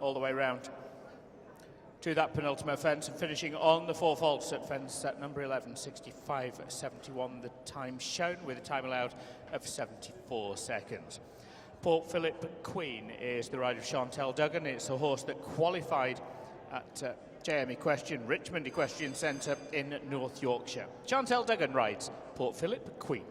all the way round to that penultimate fence and finishing on the 4 faults at fence set number 11, 65.71 the time shown, with a time allowed of 74 seconds. Port Phillip Queen is the rider of Chantel Duggan. It's a horse that qualified at JM Equestrian, Richmond Equestrian Centre in North Yorkshire. Chantel Duggan rides Port Phillip Queen.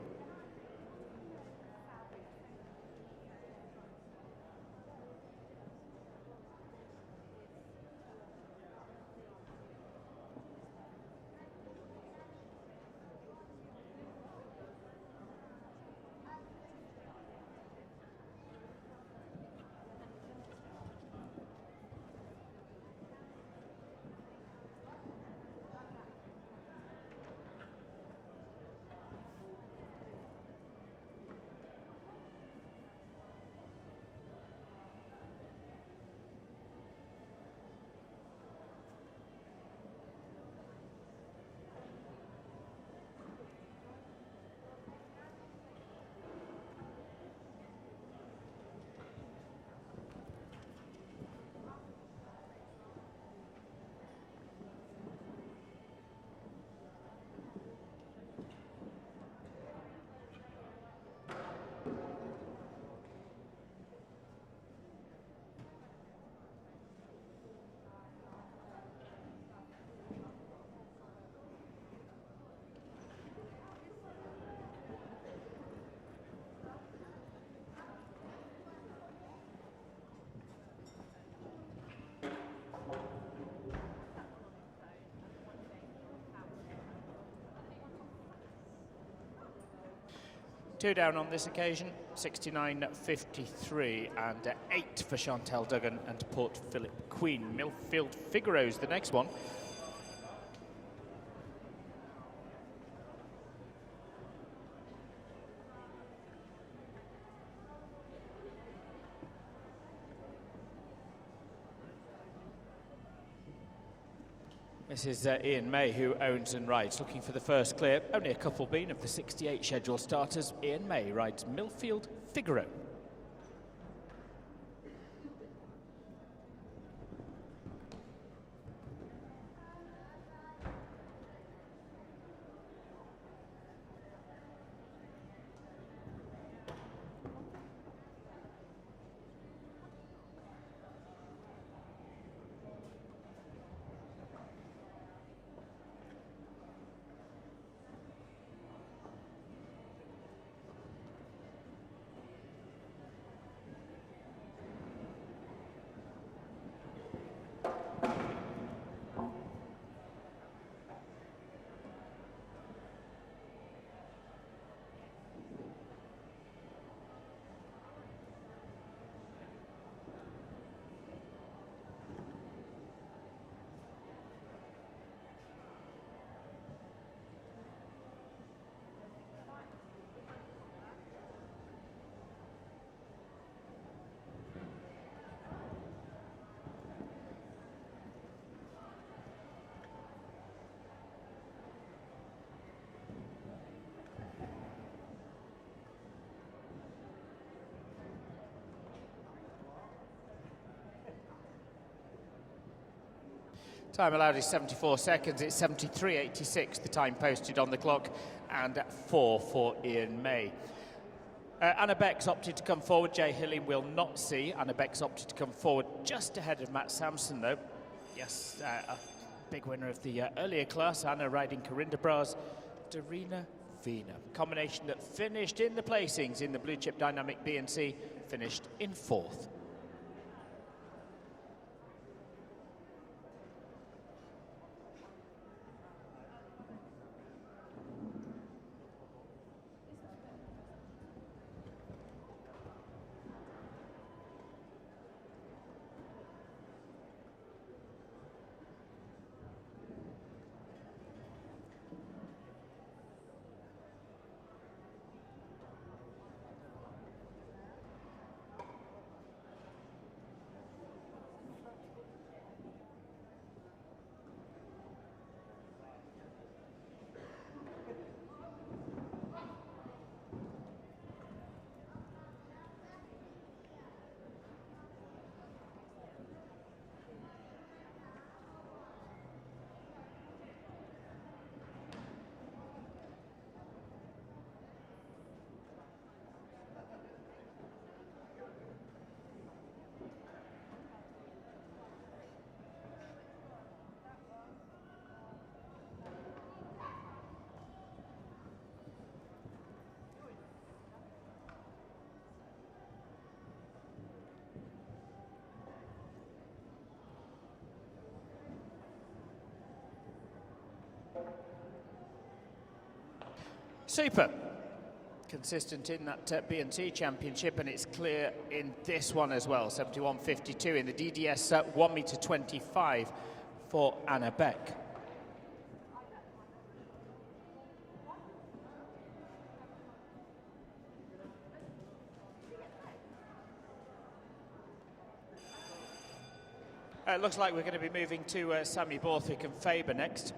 Two down on this occasion, 69.53 and 8 for Chantel Duggan and Port Phillip Queen. Millfield Figaro's the next one. This is Ian May, who owns and rides, looking for the first clear. Only a couple been of the 68 scheduled starters. Ian May rides Millfield Figaro. Time allowed is 74 seconds. It's 73.86, the time posted on the clock, and 4 for Ian May. Anna Beck's opted to come forward. Jay Hilling will not see. Anna Beck's opted to come forward just ahead of Matt Sampson, though. Yes, a big winner of the earlier class. Anna riding Corinda Bra's Darina Vina. Combination that finished in the placings in the Blue Chip Dynamic BNC, finished in 4th. Super. Consistent in that B&C Championship, and it's clear in this one as well. 71.52 in the DDS 1 meter 25 for Anna Beck. It looks like we're going to be moving to Sammy Borthwick and Faber next.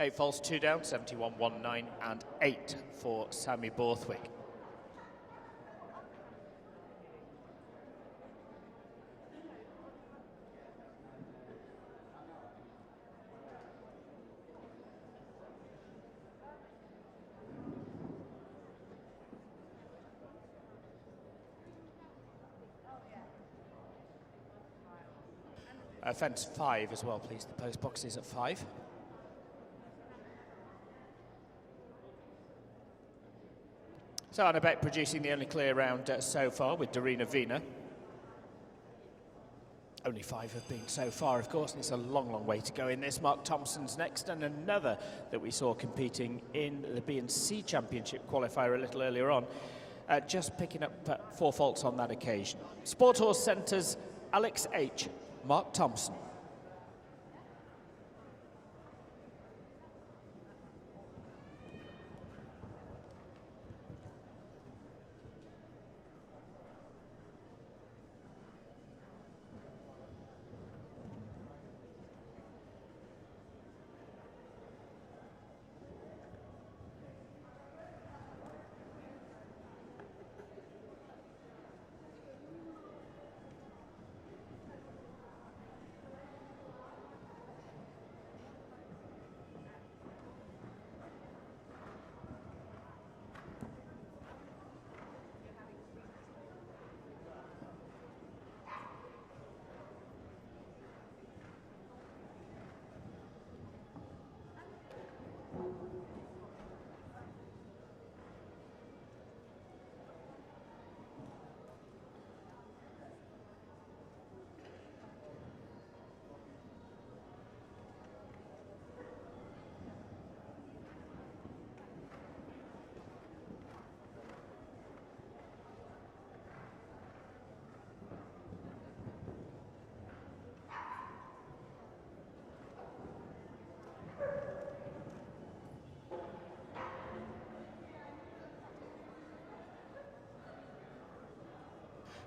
Eight falls, 2 down, 71.19 and 8 for Sammy Borthwick. Fence 5 as well, please. The post box is at 5. So Anna Beck producing the only clear round so far with Dorina Vina. Only 5 have been so far, of course, and it's a long, long way to go in this. Mark Thompson's next, and another that we saw competing in the B&C Championship qualifier a little earlier on, just picking up 4 faults on that occasion. Sport Horse Centre's Alex H. Mark Thompson.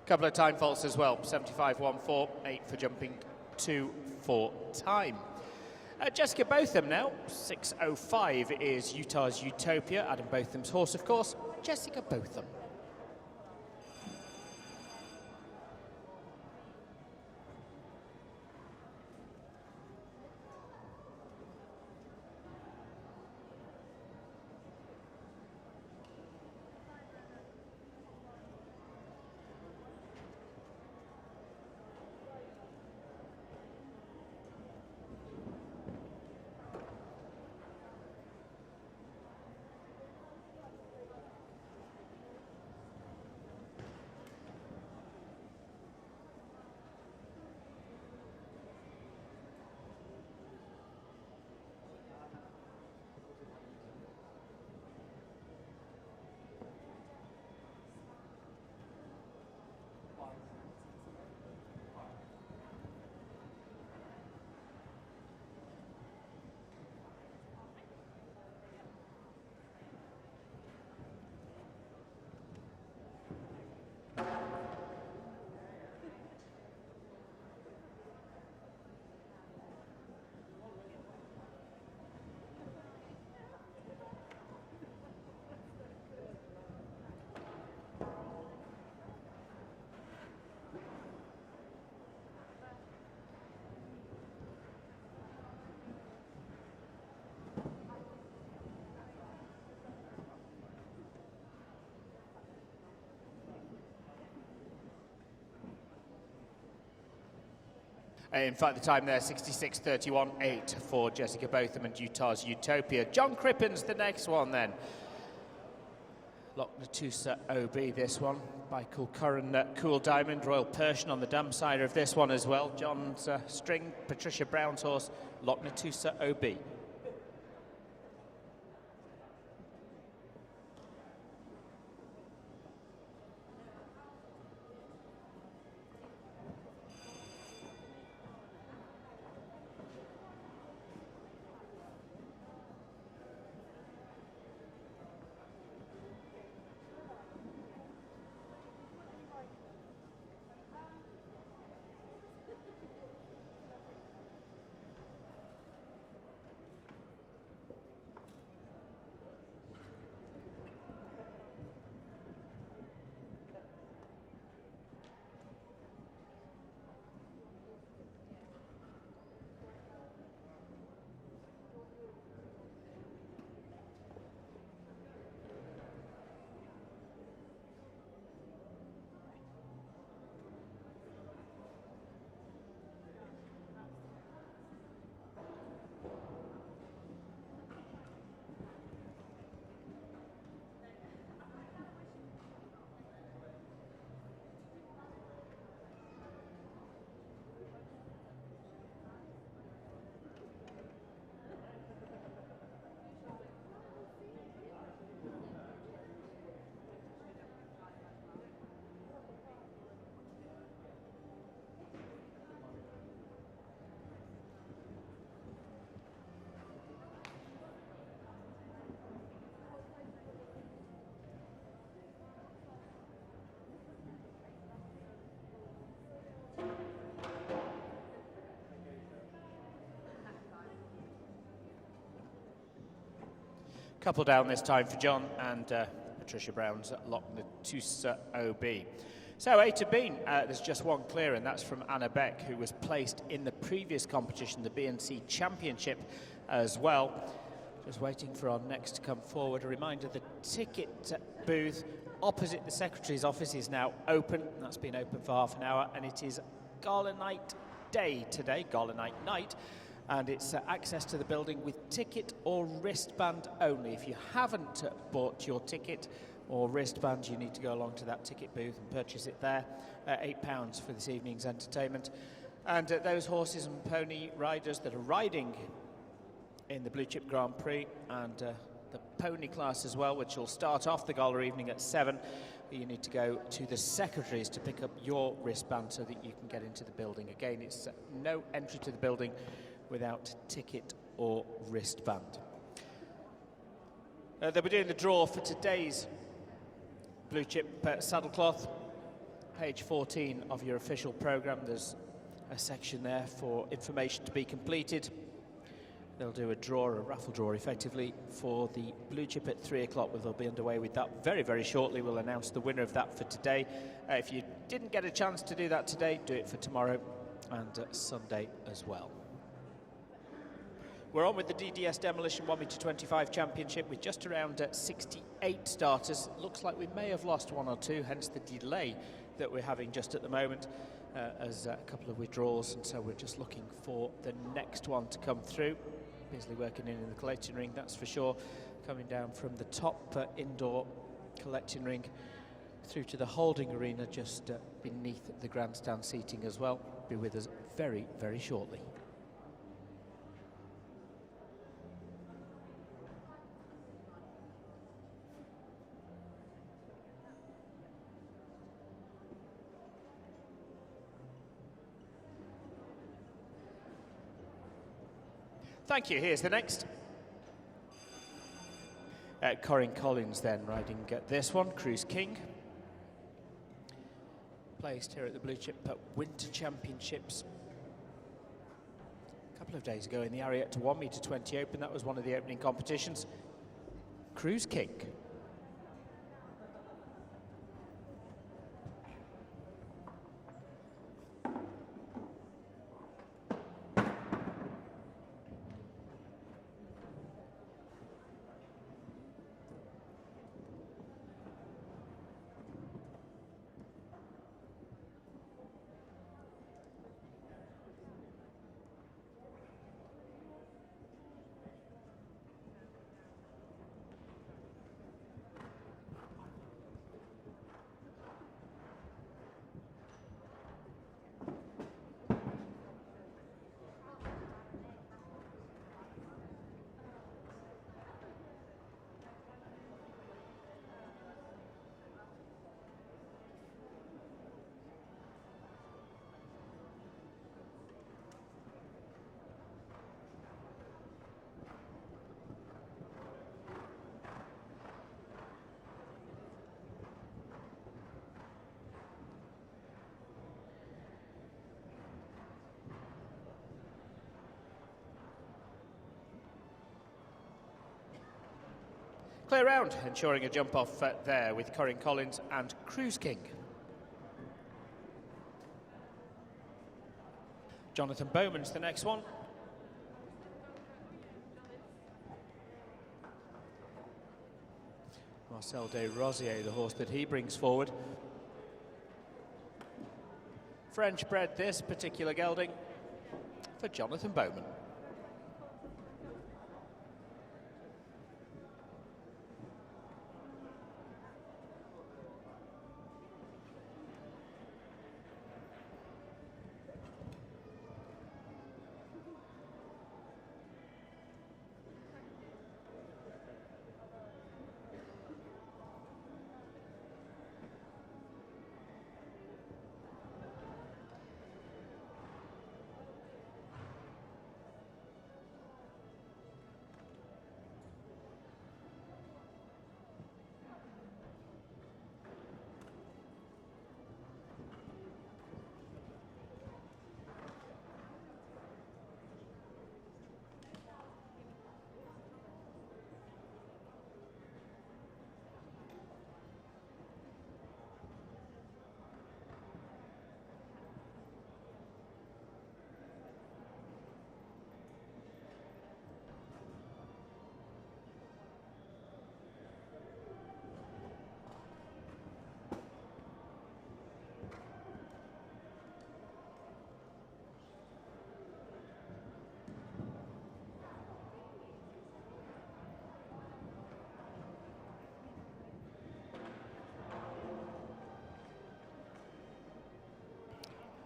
Couple of time faults as well. 75.14, 8 for jumping, 2 for time. Jessica Botham now. 6.05 is Utah's Utopia. Adam Botham's horse, of course. Jessica Botham. In fact, the time there, 66:31.8 for Jessica Botham and Utah's Utopia. John Crippen's the next one then. Loch Natusa OB, this one, by Cool Curran, Cool Diamond, Royal Persian on the dam side of this one as well. John's string, Patricia Brown's horse, Loch Natusa OB. Couple down this time for John and Patricia Brown's Loch Natusa OB. So A to B, there's just one clear, and that's from Anna Beck, who was placed in the previous competition, the B&C Championship as well. Just waiting for our next to come forward. A reminder, the ticket booth opposite the Secretary's office is now open. That's been open for half an hour, and it is Gala Night Day today, Gala Night Night. And it's access to the building with ticket or wristband only. If you haven't bought your ticket or wristband, you need to go along to that ticket booth and purchase it there. £8 for this evening's entertainment. And those horses and pony riders that are riding in the Blue Chip Grand Prix and the pony class as well, which will start off the gala evening at 7, you need to go to the Secretaries to pick up your wristband so that you can get into the building. Again, it's no entry to the building without ticket or wristband. They'll be doing the draw for today's Blue Chip saddlecloth. Page 14 of your official programme, there's a section there for information to be completed. They'll do a draw, a raffle draw effectively, for the Blue Chip at 3 o'clock. They'll be underway with that very, very shortly. We'll announce the winner of that for today. If you didn't get a chance to do that today, do it for tomorrow and Sunday as well. We're on with the DDS Demolition 1m25 Championship with just around 68 starters. Looks like we may have lost one or two, hence the delay that we're having just at the moment as a couple of withdrawals, and so we're just looking for the next one to come through. Busily working in the collecting ring, that's for sure. Coming down from the top indoor collecting ring through to the holding arena just beneath the grandstand seating as well. Be with us very, very shortly. Thank you. Here's the next. Corinne Collins then riding this one, Cruise King. Placed here at the Blue Chip Winter Championships a couple of days ago in the Arietta 1m20 Open. That was one of the opening competitions. Cruise King. Clear round, ensuring a jump off there with Corrin Collins and Cruise King. Jonathan Bowman's the next one. Marcel de Rosier, the horse that he brings forward. French bred this particular gelding for Jonathan Bowman.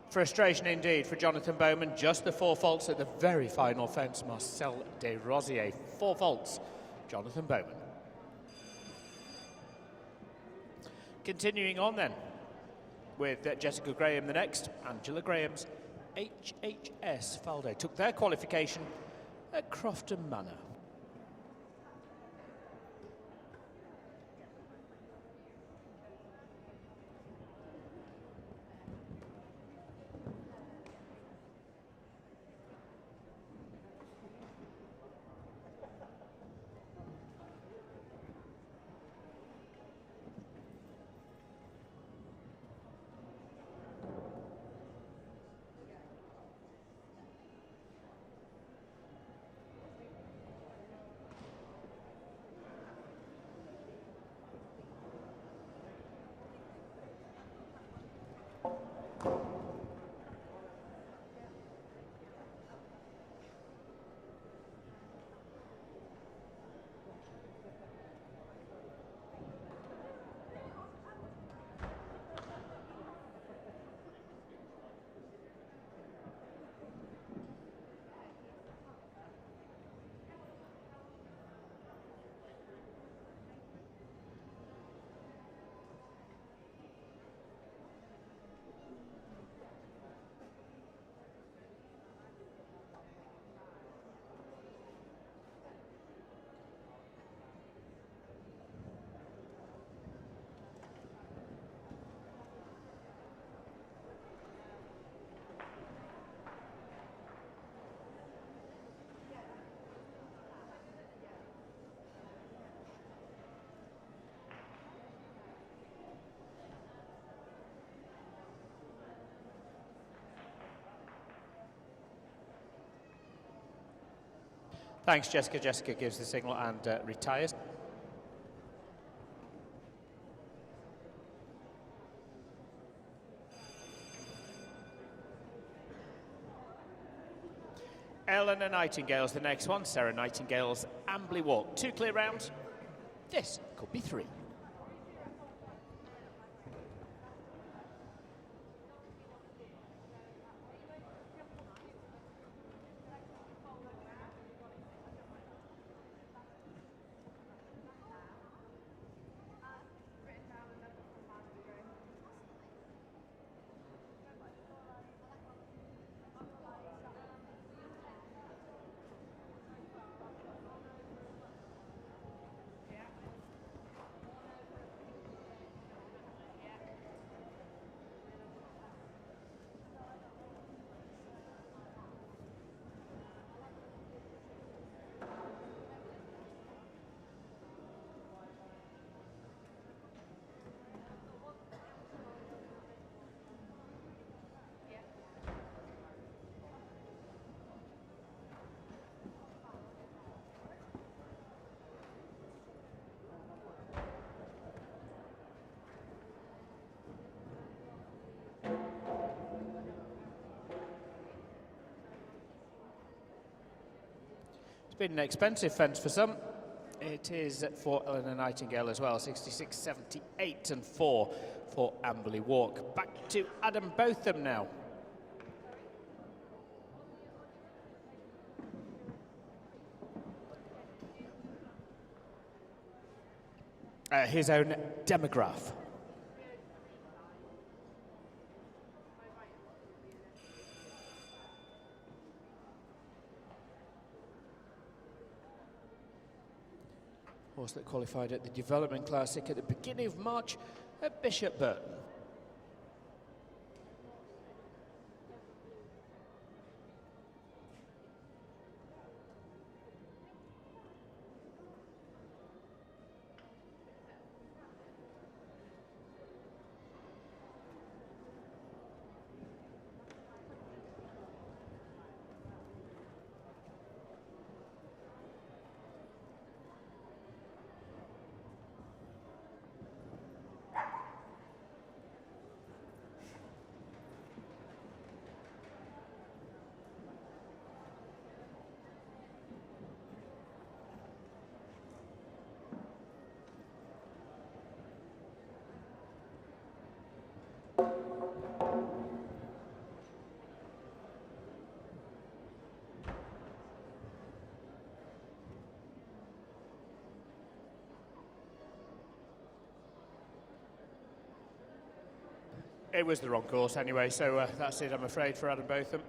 Frustration indeed for Jonathan Bowman. Just the 4 faults at the very final fence. Marcel de Rosier, 4 faults. Jonathan Bowman. Continuing on then with Jessica Graham the next. Angela Graham's HHS Falde took their qualification at Crofton Manor. Thanks, Jessica. Jessica gives the signal and retires. Eleanor Nightingale's the next one. Sarah Nightingale's Ambley Walk. 2 clear rounds. This could be 3. It's been an expensive fence for some. It is for Eleanor Nightingale as well, 66.78 and 4 for Amberley Walk. Back to Adam Botham now. His own demograph. Horse that qualified at the Development Classic at the beginning of March at Bishop Burton. It was the wrong course anyway, so that's it, I'm afraid, for Adam Botham.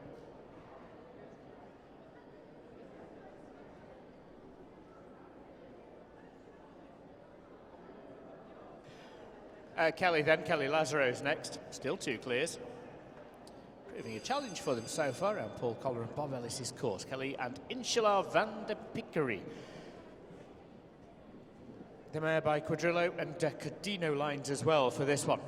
Kelly Lazaro's next. Still 2 clears. Proving a challenge for them so far around Paul Collar and Bob Ellis's course. Kelly and Inshallah van der Pickery. The mare by Quadrillo and Cardino lines as well for this one.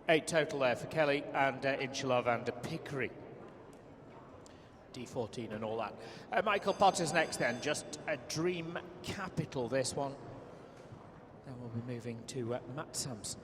Eight total there for Kelly and Inshallah van der Pickery. D14 and all that. Michael Potter's next then, just a Dream Capital this one. Then we'll be moving to Matt Sampson.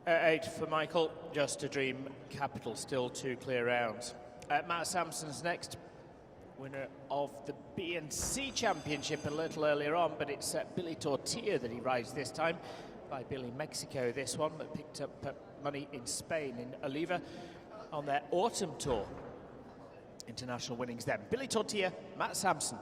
8 for Michael, Just a Dream, Capital, still 2 clear rounds. Matt Sampson's next, winner of the B&C Championship a little earlier on, but it's Billy Tortilla that he rides this time, by Billy Mexico this one, that picked up money in Spain, in Oliva, on their autumn tour. International winnings then. Billy Tortilla, Matt Sampson.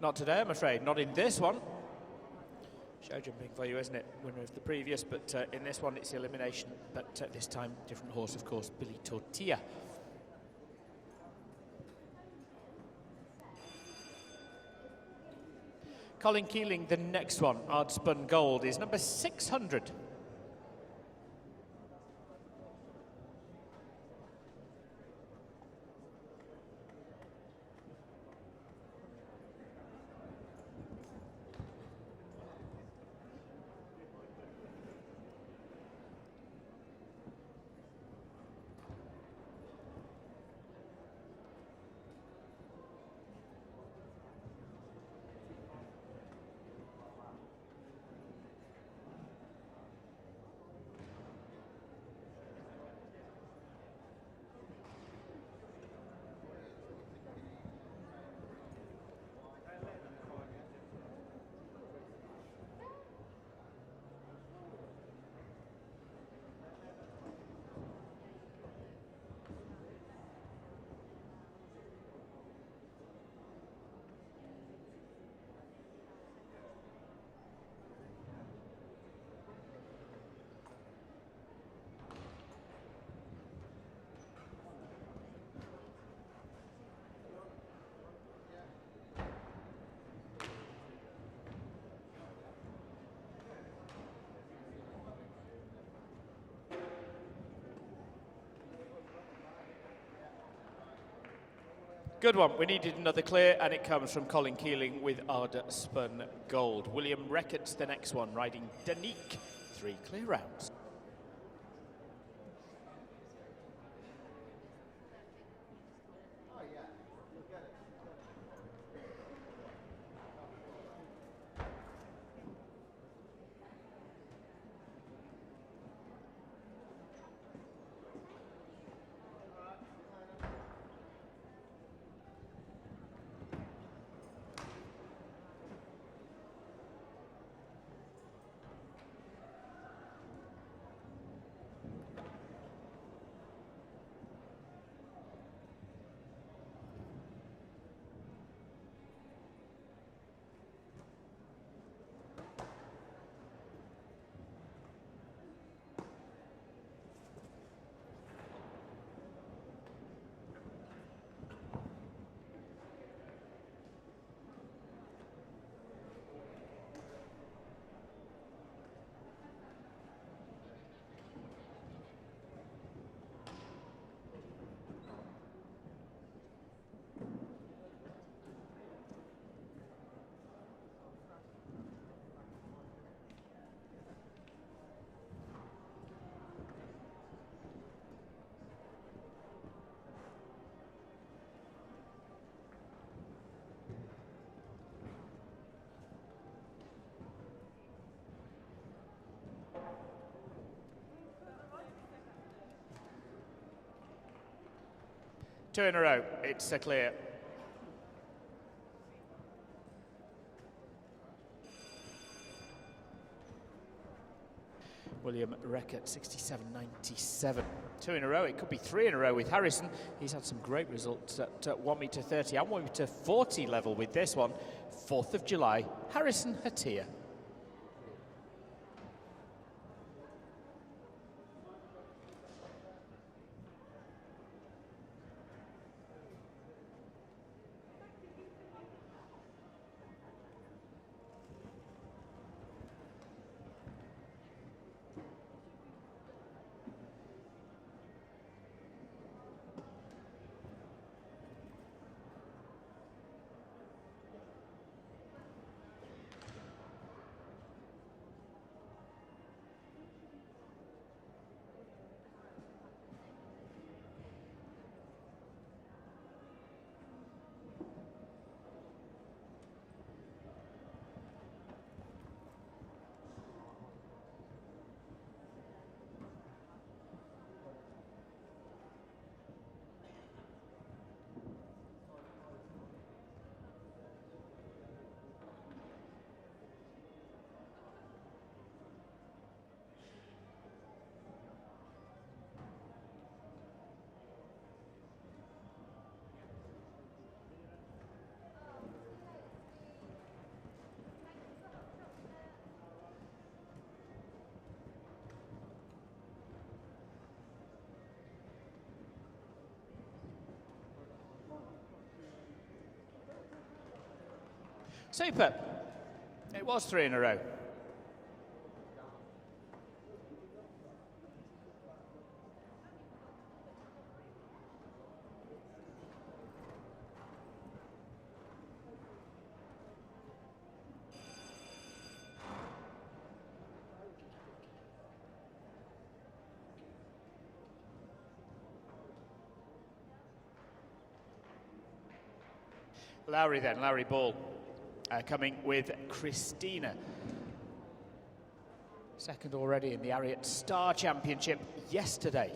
Not today, I'm afraid. Not in this one. Showjumping for you, isn't it? Winner of the previous, but in this one it's elimination. But this time, different horse, of course, Billy Tortilla. Colin Keeling, the next one, Hard Spun Gold, is number 600. Good one. We needed another clear, and it comes from Colin Keeling with Hard Spun Gold. William Reckitt's the next one, riding Danique. 3 clear rounds. Two in a row, it's a clear. William Reckert, 67.97. Two in a row, it could be three in a row with Harrison. He's had some great results at 1 metre 30 and 1 metre 40 level with this one. 4th of July, Harrison Hatia. Super. It was three in a row. Lowry then, Lowry Ball. Coming with Christina. Second already in the Ariat Star Championship yesterday.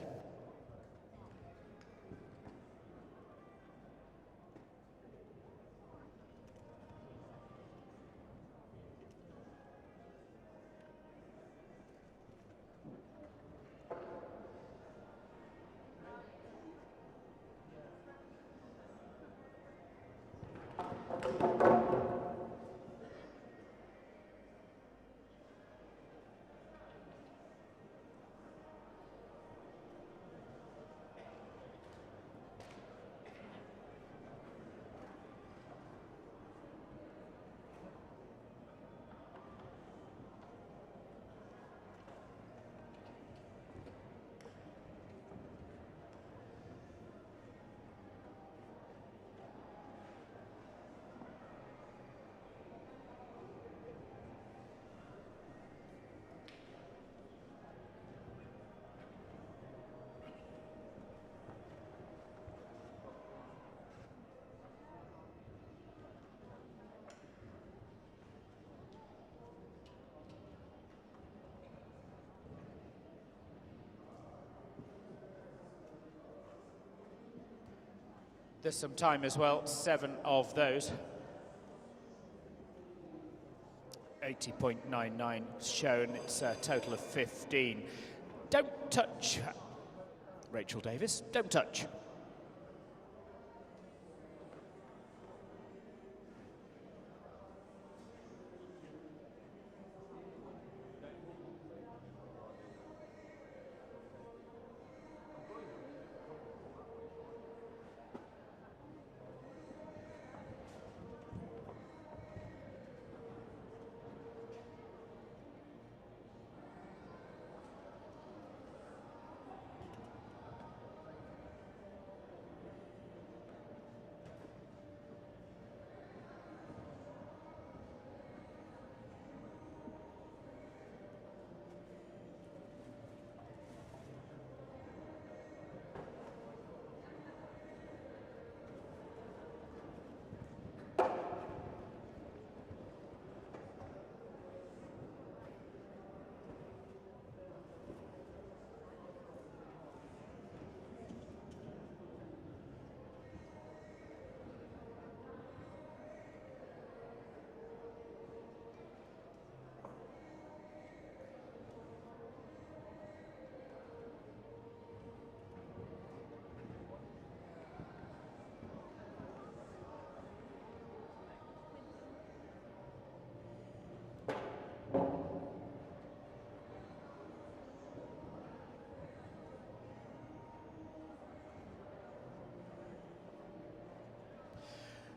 There's some time as well, 7 of those. 80.99 shown, it's a total of 15. Don't touch, Rachel Davis, don't touch.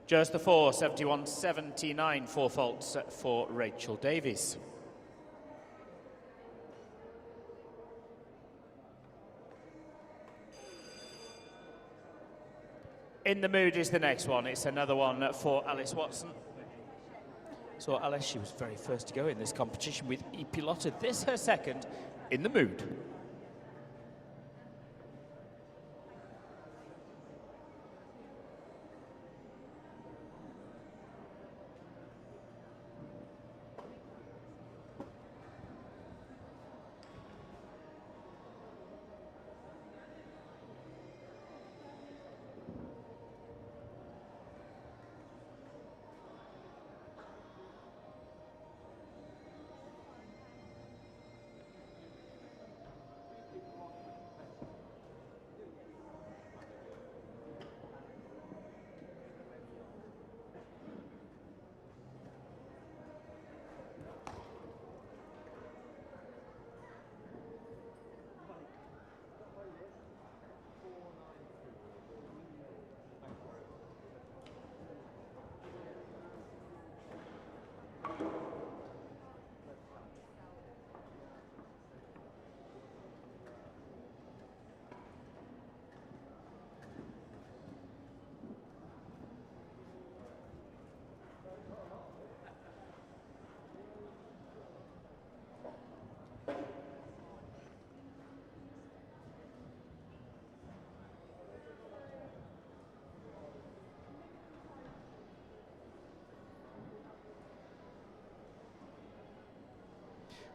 Just the 4, 71.79, 4 faults for Rachel Davies. In the Mood is the next one. It's another one for Alice Watson. So Alice, she was very first to go in this competition with E Piloto. This her second in the Mood.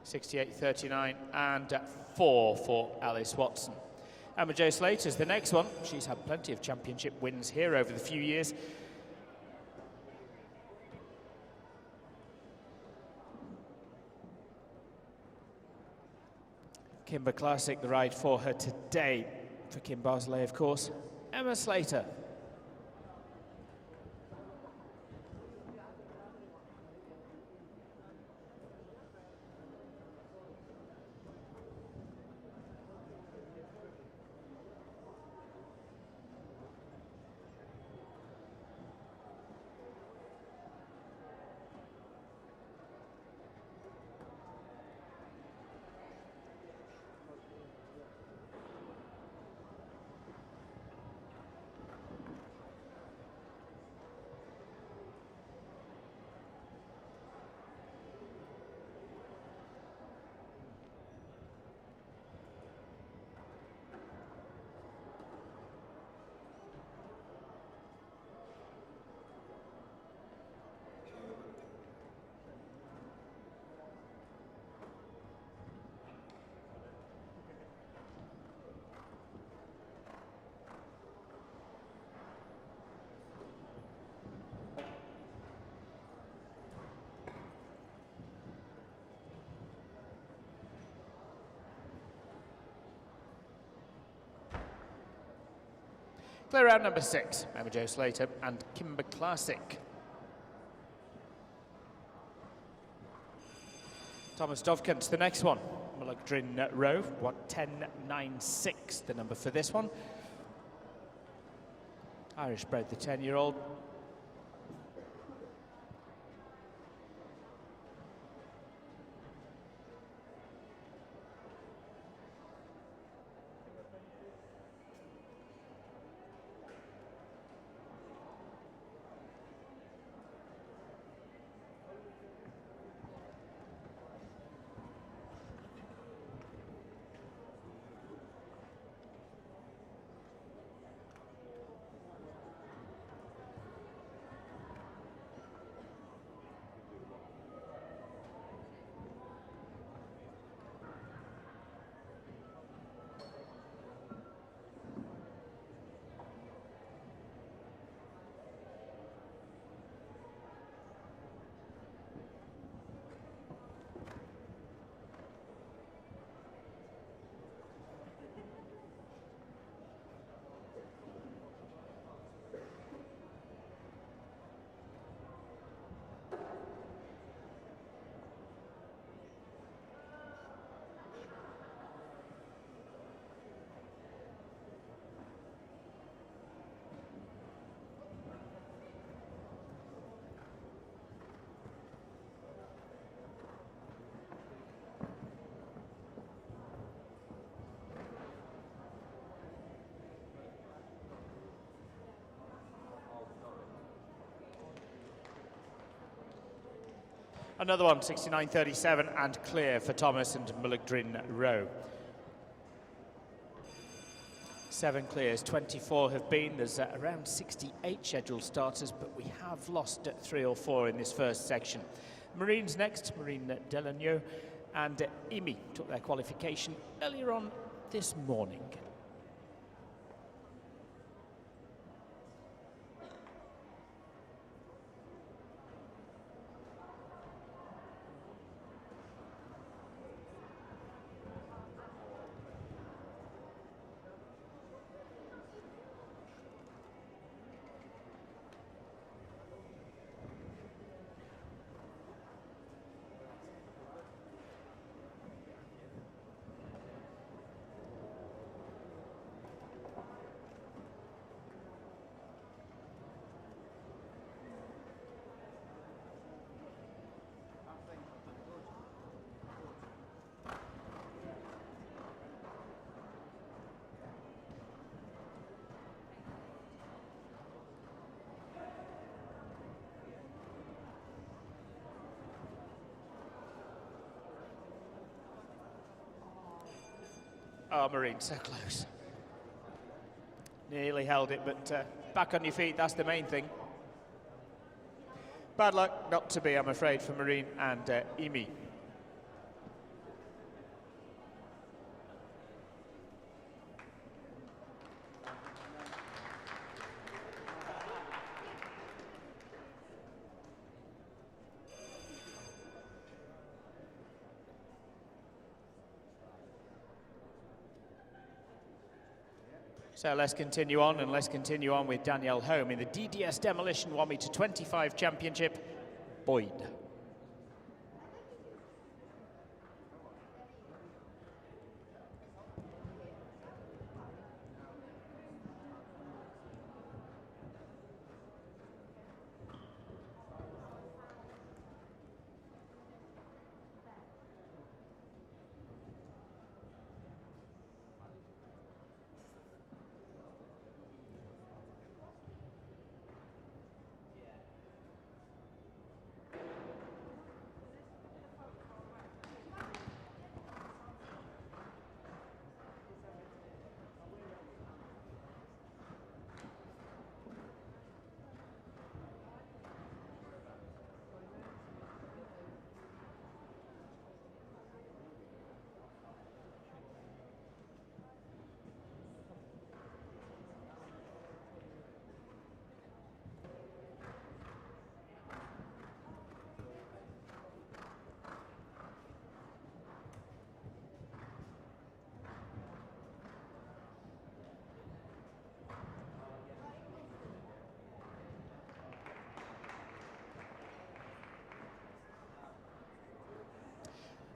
.68.39 and 4 for Alice Watson. Emma Jo Slater's the next one. She's had plenty of championship wins here over the few years. Kimber Classic, the ride for her today. For Kim Barsley, of course. Emma Slater. Clear round number 6, Emma Jo Slater and Kimber Classic. Thomas Dovkins, the next one. Mulligdrin Row, 10.96, the number for this one. Irish bred, the 10-year-old. Another one, 69.37 and clear for Thomas and Mulligdrin Rowe. 7 clears, 24 have been. There's around 68 scheduled starters, but we have lost 3 or 4 in this first section. Marines next, Marine Delagneau and Imi took their qualification earlier on this morning. Oh, Marine, so close. Nearly held it, but back on your feet, that's the main thing. Bad luck not to be, I'm afraid, for Marine and Imi. So let's continue on, and let's continue on with Danielle Home in the DDS Demolition 1 meter 25 Championship, Boyd.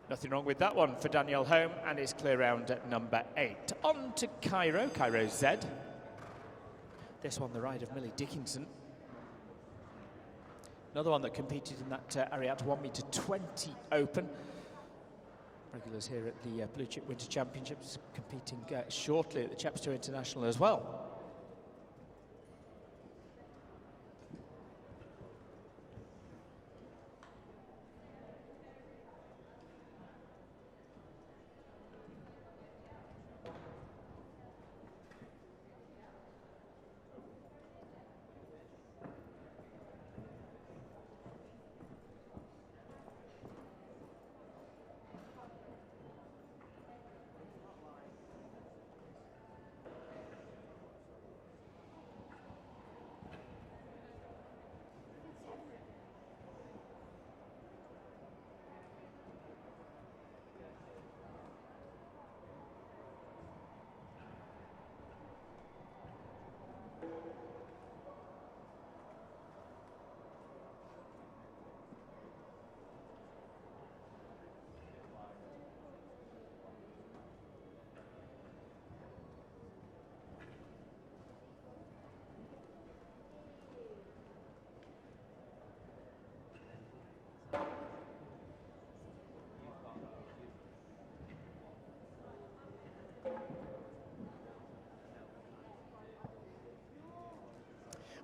Nothing wrong with that one for Danielle Home, and it's clear round at number 8. On to Cairo, Cairo Z. This one, the ride of Millie Dickinson. Another one that competed in that Ariat 1 meter 20 open. Regulars here at the Blue Chip Winter Championships, competing shortly at the Chepstow International as well.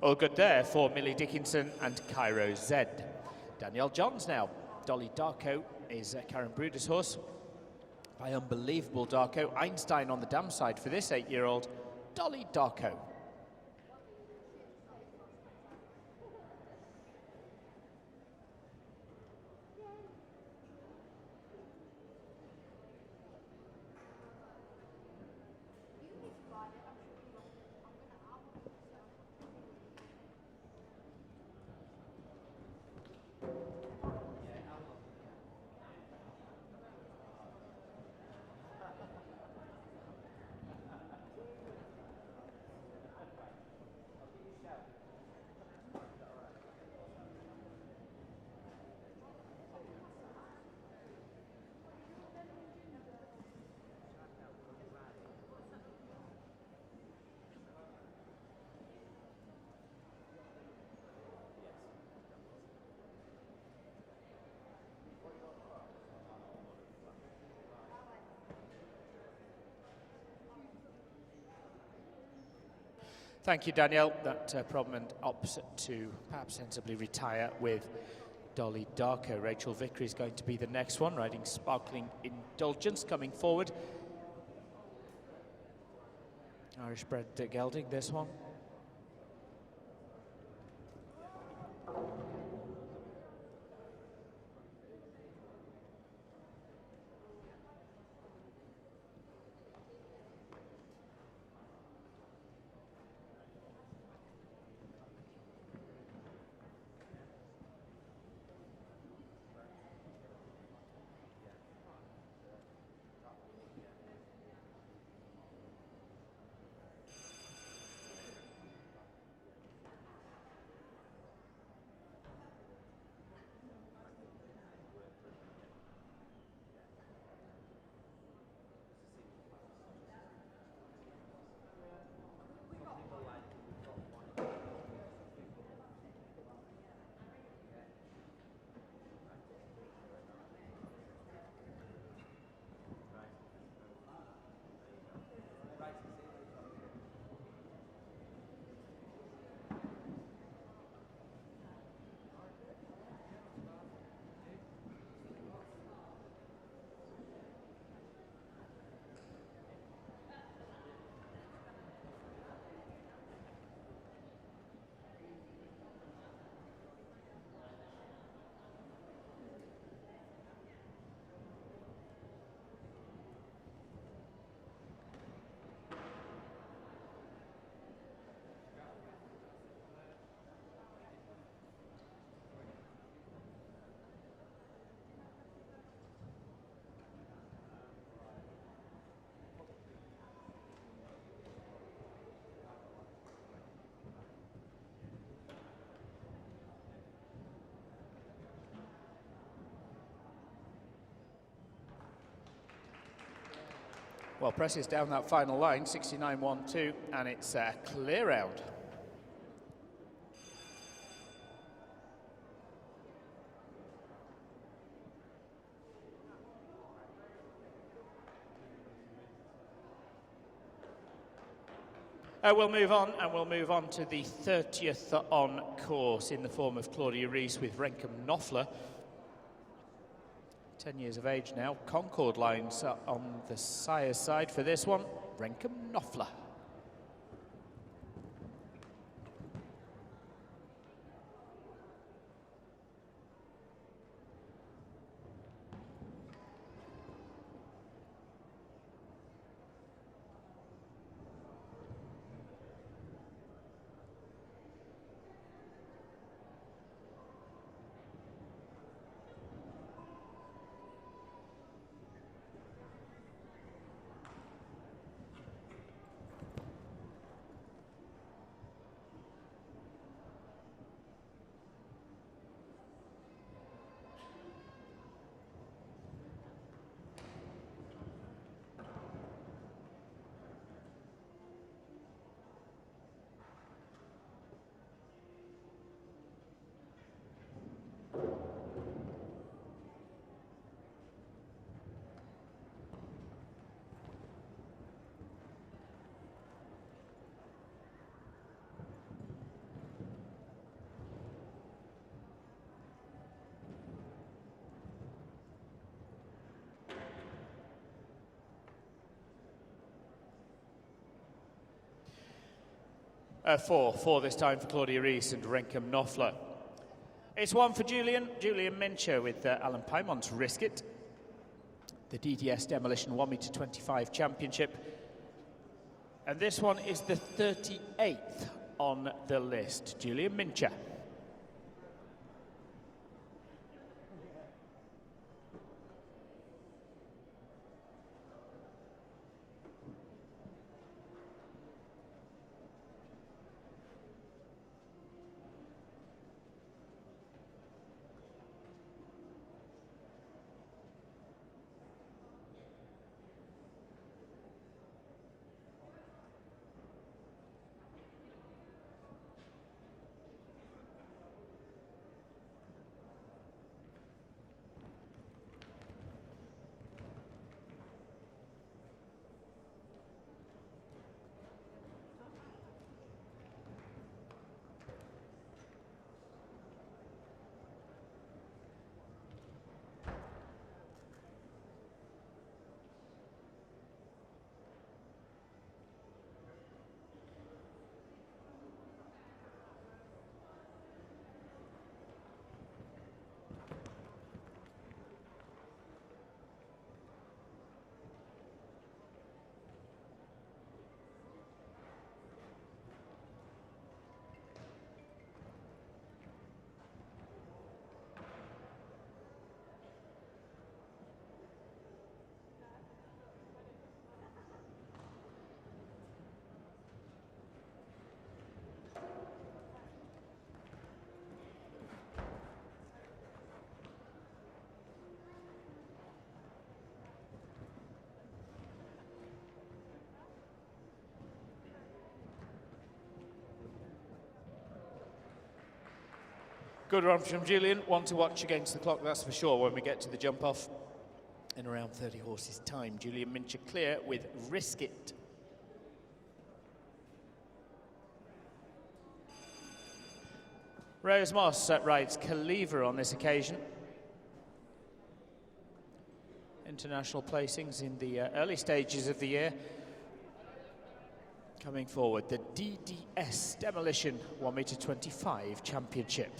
All good there for Millie Dickinson and Cairo Z. Danielle Johns now. Dolly Darko is Karen Bruder's horse. By Unbelievable Darko. Einstein on the dam side for this 8-year-old, Dolly Darko. Thank you, Danielle. That problem opts to perhaps sensibly retire with Dolly Darko. Rachel Vickery is going to be the next one, riding Sparkling Indulgence, coming forward. Irish bred gelding, this one. Well, presses down that final line, 69.12, and it's a clear round. We'll move on, and we'll move on to the 30th on course in the form of Claudia Rees with Renkum Knopfler. 10 years of age now. Concord lines on the sire side for this one. Renkum Knopfler. Four this time for Claudia Rees and Renkum Knopfler. It's one for Julian Mincher with Alan Pymont's Risk It. The DDS Demolition 1m25 Championship. And this one is the 38th on the list. Julian Mincher. Good run from Julian. One to watch against the clock, that's for sure, when we get to the jump off in around 30 horses time. Julian Mincher clear with Risk It. Rose Moss rides Caliver on this occasion. International placings in the early stages of the year. Coming forward, the DDS Demolition 1m25 Championship.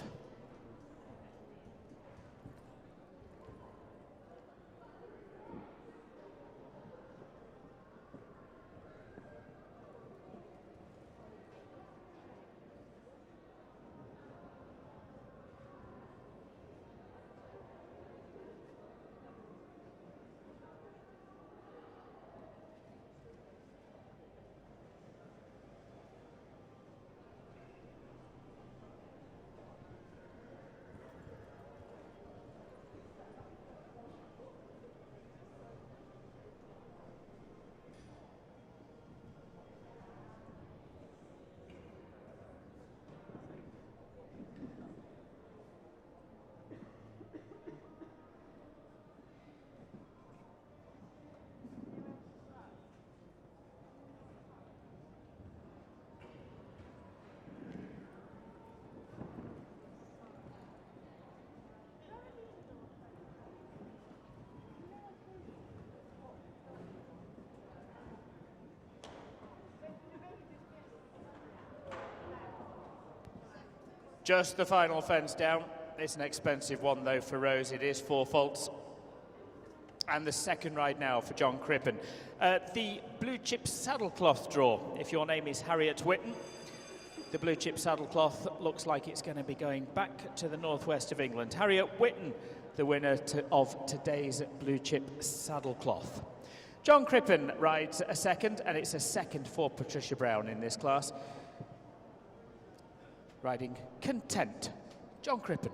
Just the final fence down. It's an expensive one though for Rose. It is 4 faults. And the second ride now for John Crippen. The blue chip saddlecloth draw. If your name is Harriet Whitten, the blue chip saddlecloth looks like it's going to be going back to the northwest of England. Harriet Whitten, the winner of today's blue chip saddlecloth. John Crippen rides a second, and it's a second for Patricia Brown in this class. Riding Content, John Crippen.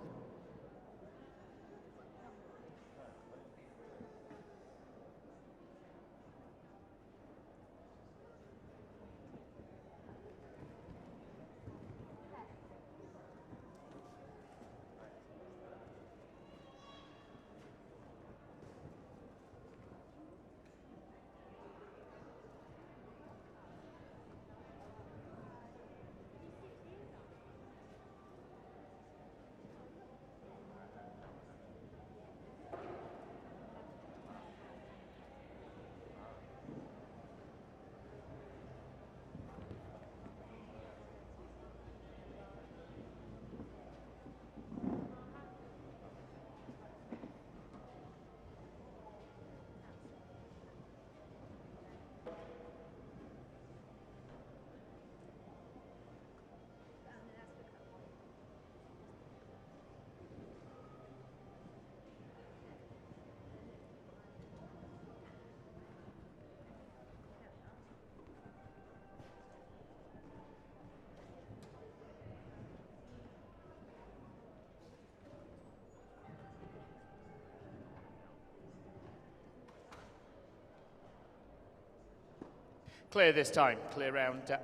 Clear this time, clear round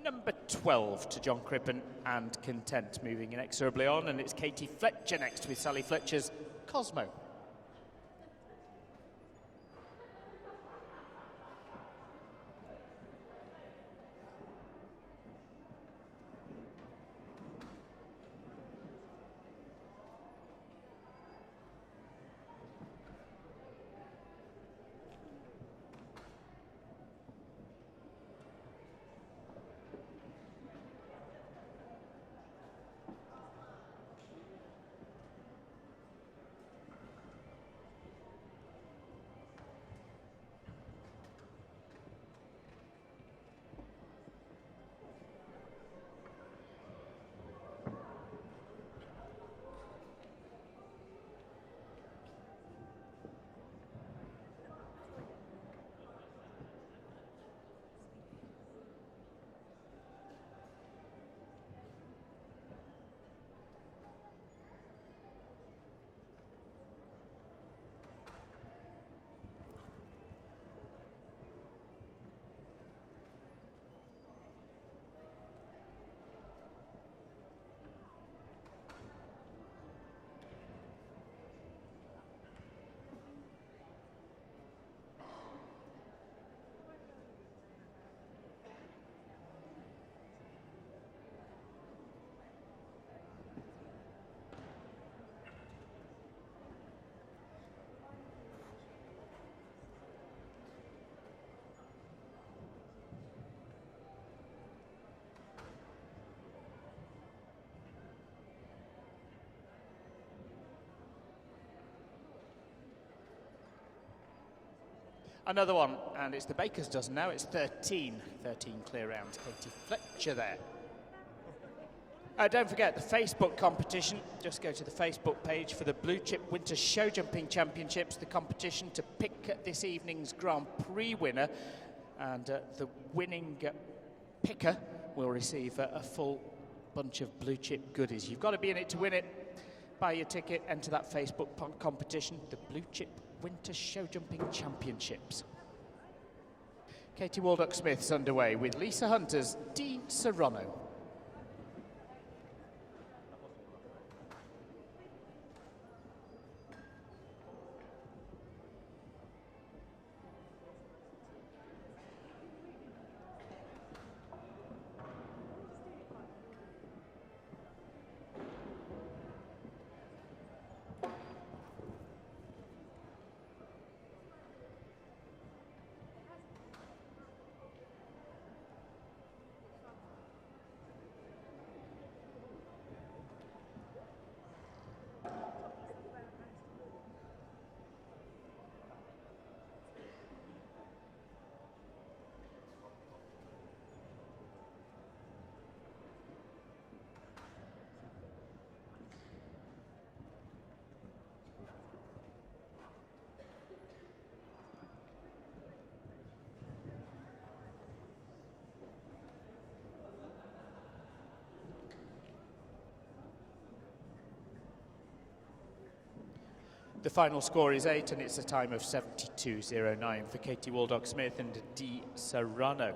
number 12 to John Crippen and Content, moving inexorably on, and it's Katie Fletcher next with Sally Fletcher's Cosmo. Another one, and it's the Baker's dozen now. It's 13 clear rounds. Katie Fletcher there. Don't forget the Facebook competition. Just go to the Facebook page for the Blue Chip Winter Showjumping Championships, the competition to pick this evening's Grand Prix winner. And the winning picker will receive a full bunch of Blue Chip goodies. You've got to be in it to win it. Buy your ticket, enter that Facebook competition, the Blue Chip Winter Showjumping Championships. Katie Waldock-Smith's underway with Lisa Hunter's Di Serrano. The final score is 8, and it's a time of 72.09 for Katie Waldock-Smith and Di Serrano.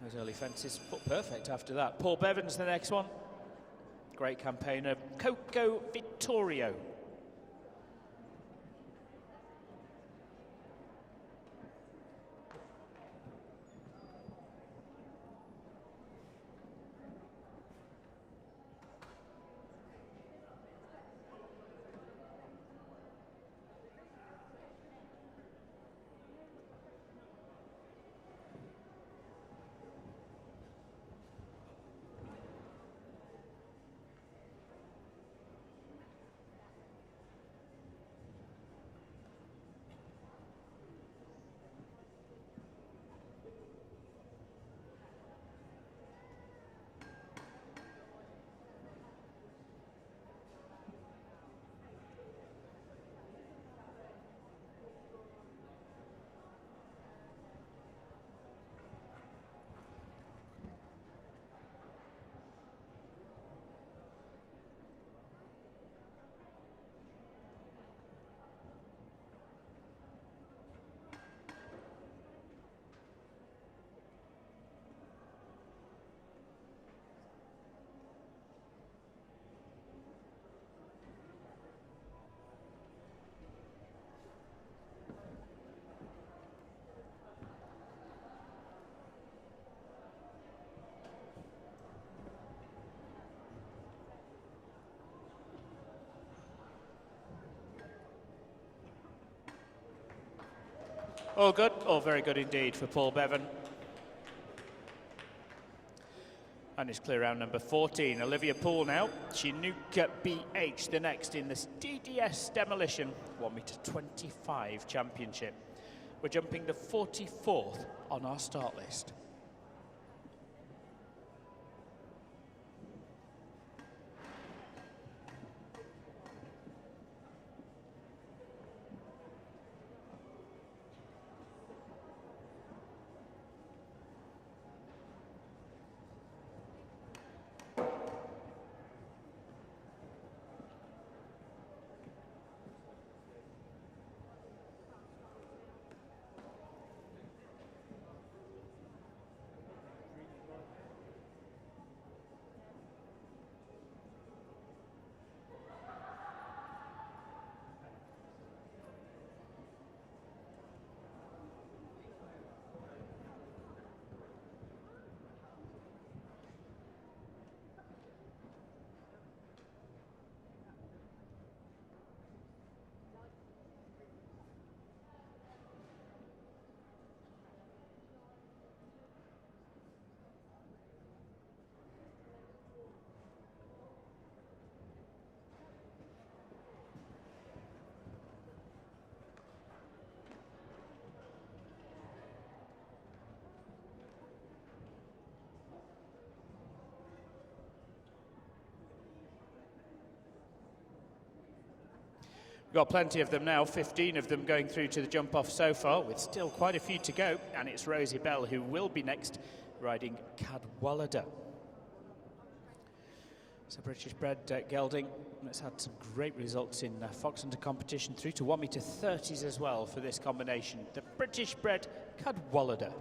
Those early fences put perfect after that. Paul Bevan's the next one. Great campaigner, Coco Vittorio. All good, all very good indeed for Paul Bevan. And it's clear round number 14. Olivia Poole now. Chinook BH, the next in this DDS Demolition 1 meter 25 championship. We're jumping the 44th on our start list. We've got plenty of them now, 15 of them going through to the jump off so far, with still quite a few to go, and it's Rosie Bell who will be next, riding Cadwallader. So British bred gelding has had some great results in Fox Hunter competition, through to 1 meter 30s as well for this combination. The British bred Cadwallader.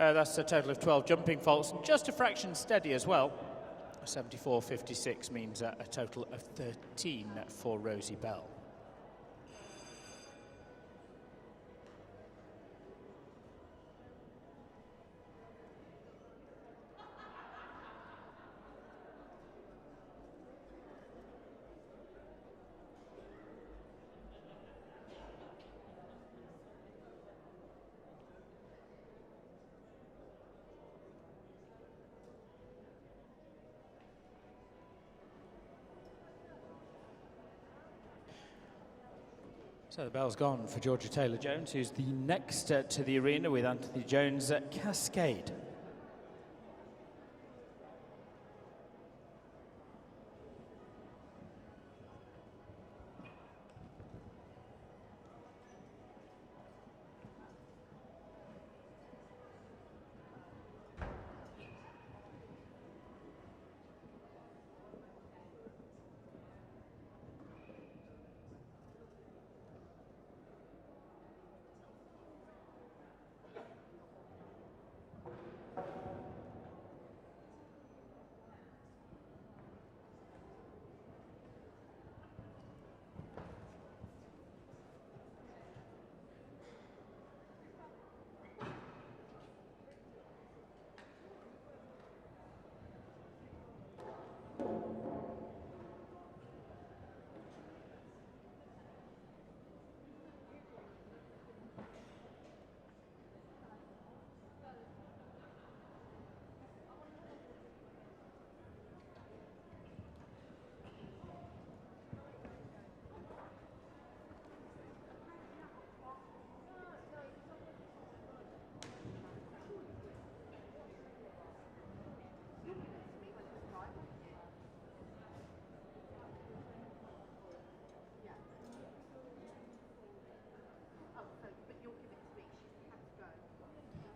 That's a total of 12 jumping faults, just a fraction steady as well. 74.56 means a total of 13 for Rosie Bell. So the bell's gone for Georgia Taylor-Jones, who's the next to the arena with Anthony Jones at Cascade.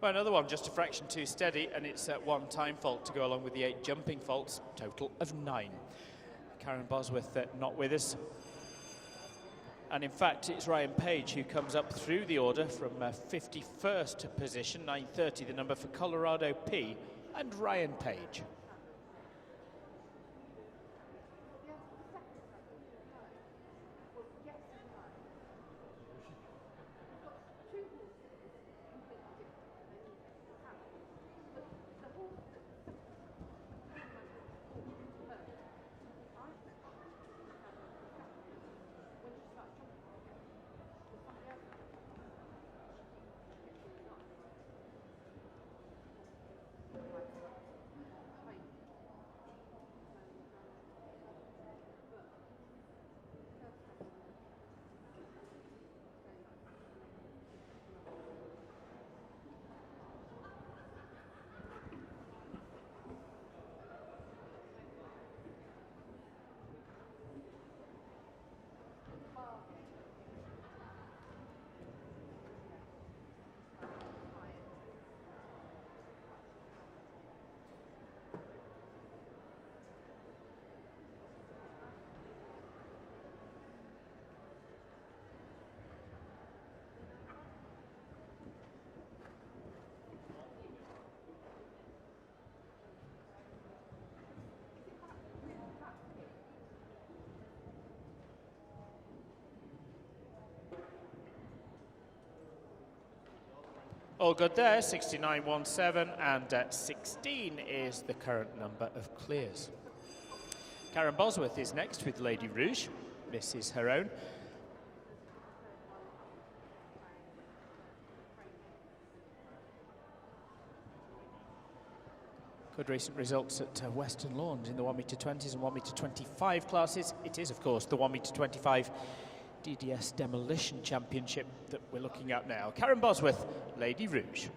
Well, another one just a fraction too steady, and it's one time fault to go along with the 8 jumping faults, total of 9. Karen Bosworth not with us. And in fact, it's Ryan Page who comes up through the order from 51st position, 930, the number for Colorado P, and Ryan Page. All good there, 69.17, and 16 is the current number of clears. Karen Bosworth is next with Lady Rouge, misses her own. Good recent results at Western Lawns in the 1 metre 20s and 1 metre 25 classes. It is, of course, the 1 metre 25 DDS Demolition Championship that we're looking at now. Karen Bosworth, Lady Rouge.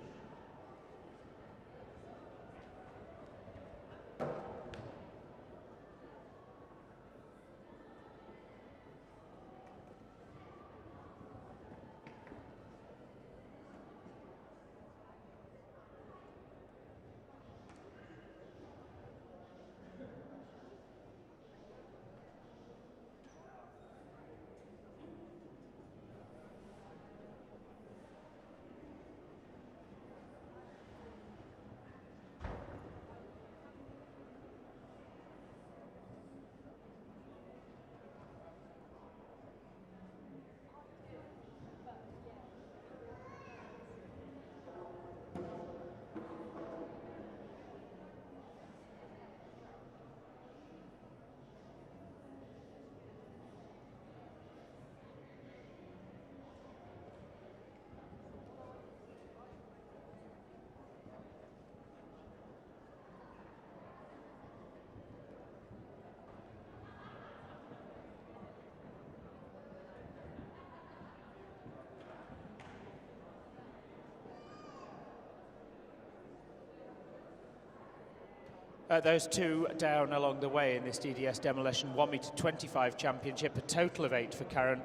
Those two down along the way in this DDS Demolition 1 metre 25 championship, a total of 8 for Karen.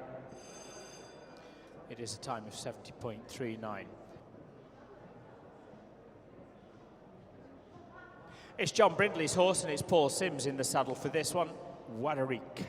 It is a time of 70.39. It's John Brindley's horse and it's Paul Sims in the saddle for this one, Wadarik.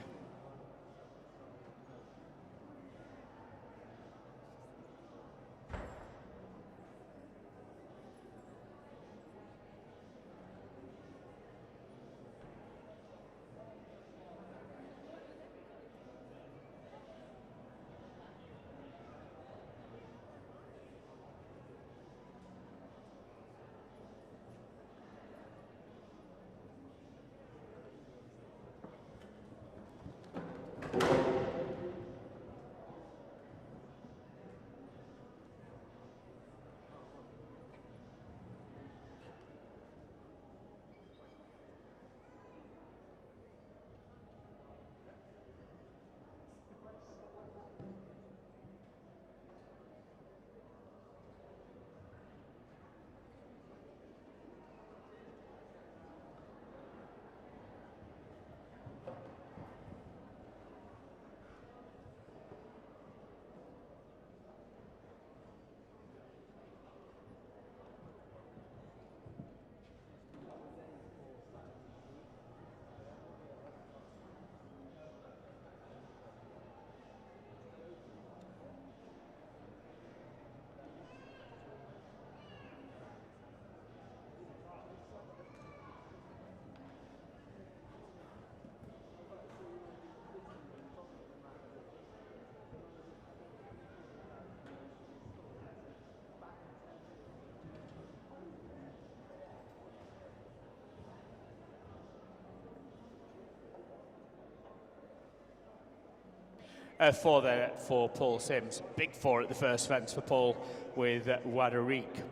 for Paul Sims. Big 4 at the first fence for Paul with Wadarik.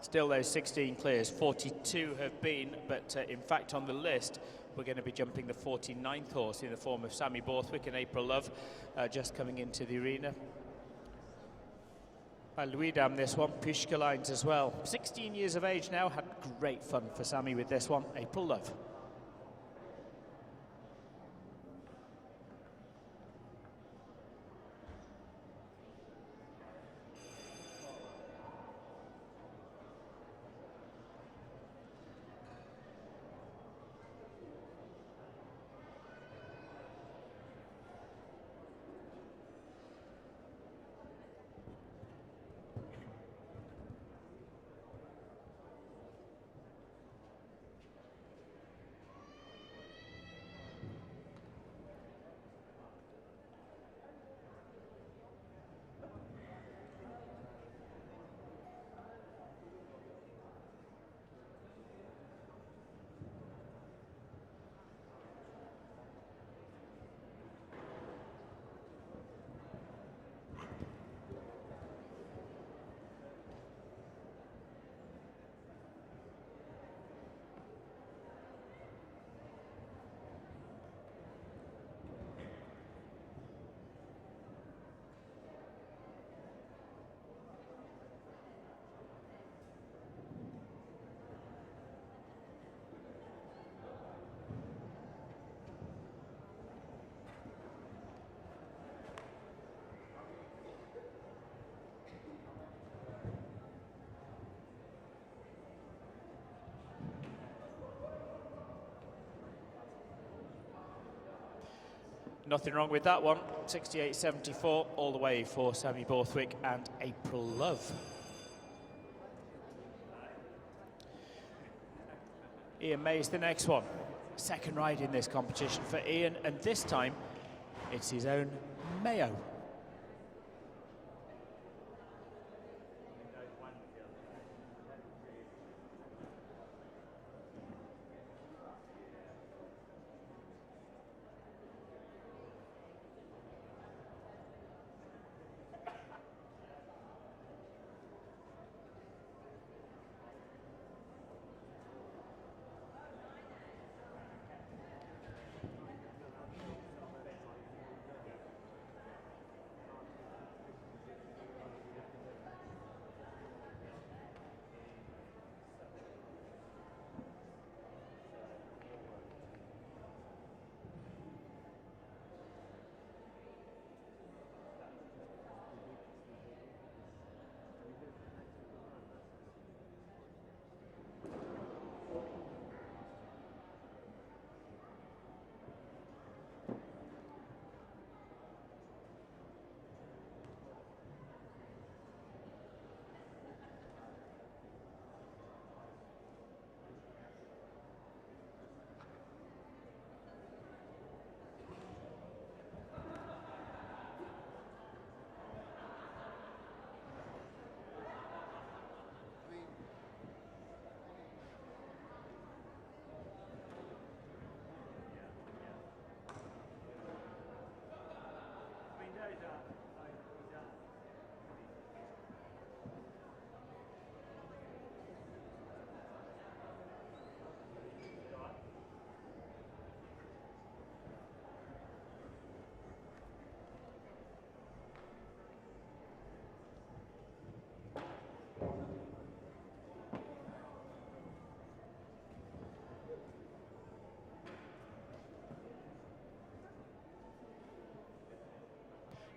Still those 16 clears, 42 have been, but in fact on the list we're going to be jumping the 49th horse in the form of Sammy Borthwick and April Love, just coming into the arena. Louis Dam this one, Pushka Lines as well. 16 years of age now, had great fun for Sammy with this one, April Love. Nothing wrong with that one. 68.74 all the way for Sammy Borthwick and April Love. Ian May's the next one. Second ride in this competition for Ian, and this time it's his own Mayo.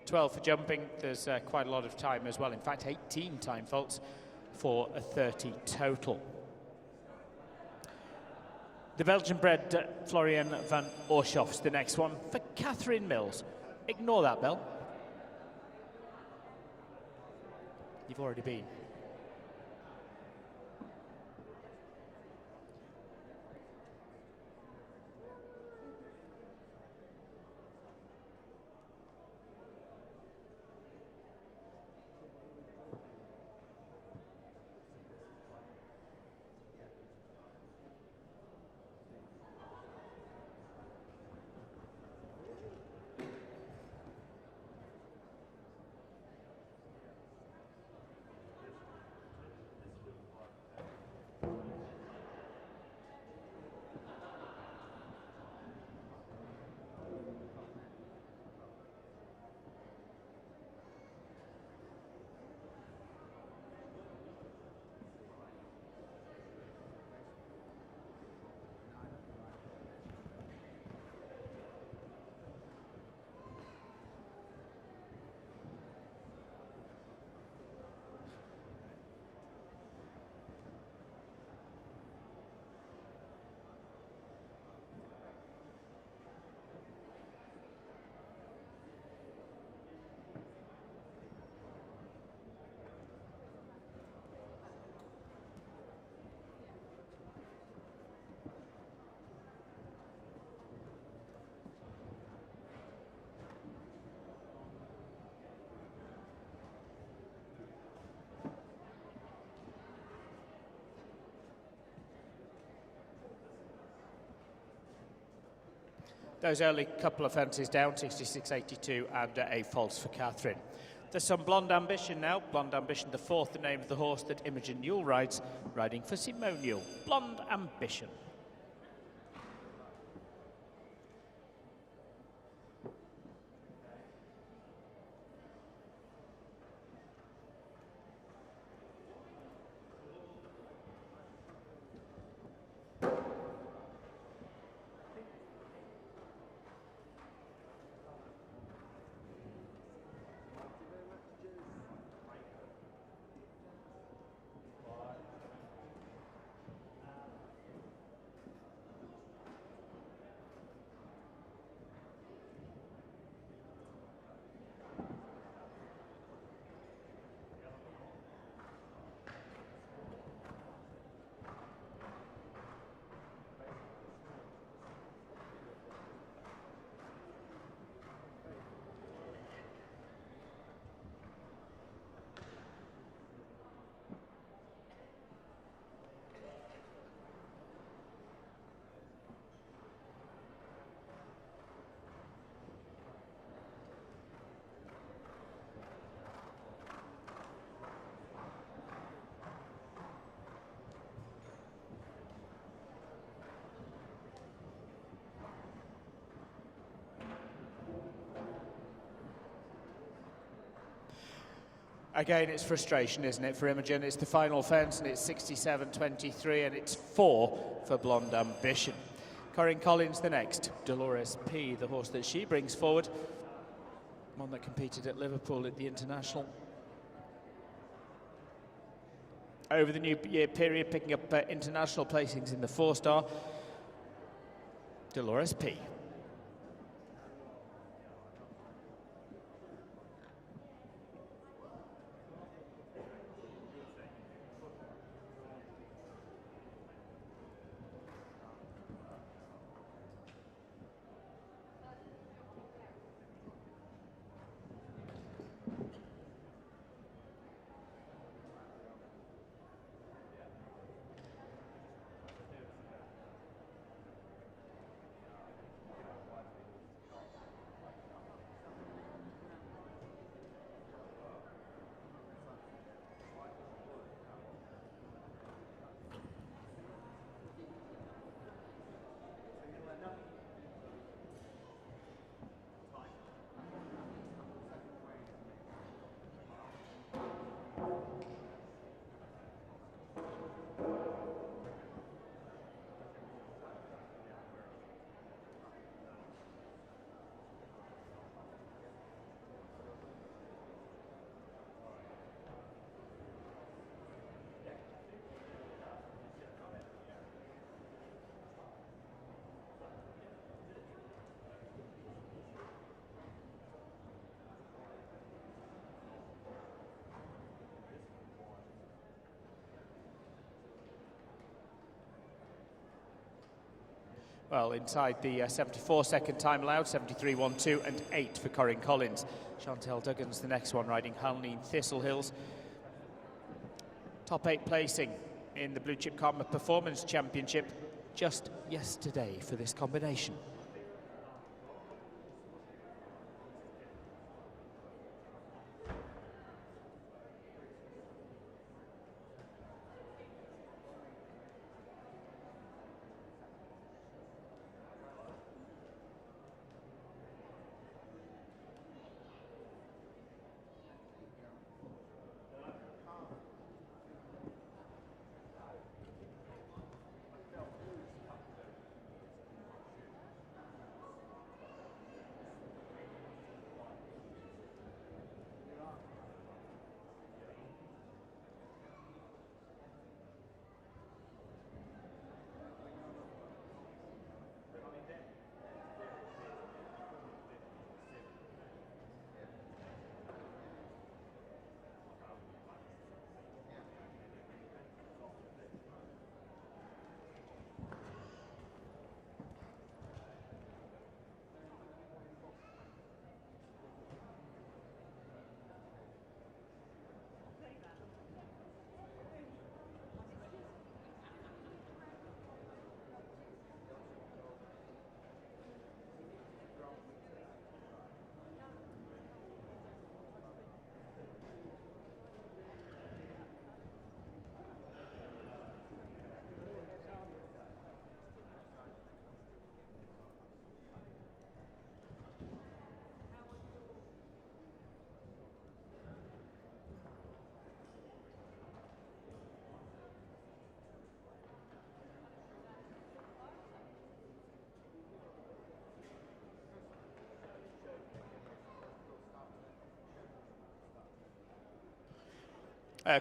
.12 for jumping. There's quite a lot of time as well. In fact, 18 time faults for a 30 total. The Belgian-bred Florian van Oorschot's the next one for Catherine Mills. Ignore that, Bell. You've already been. Those early couple of fences down, 66.82 and a false for Catherine. There's some Blonde Ambition now. Blonde Ambition, the fourth, the name of the horse that Imogen Newell rides, riding for Simone Newell. Blonde Ambition. Again, it's frustration, isn't it, for Imogen? It's the final fence, and it's 67.23, and it's 4 for Blonde Ambition. Corinne Collins, the next. Dolores P, the horse that she brings forward. One that competed at Liverpool at the International. Over the new year period, picking up international placings in the 4-star. Dolores P. Well, inside the 74-second time allowed, 73.12 and 8 for Corinne Collins. Chantel Duggan's the next one, riding Halneen Thistlehills. Top 8 placing in the Blue Chip Karma Performance Championship just yesterday for this combination.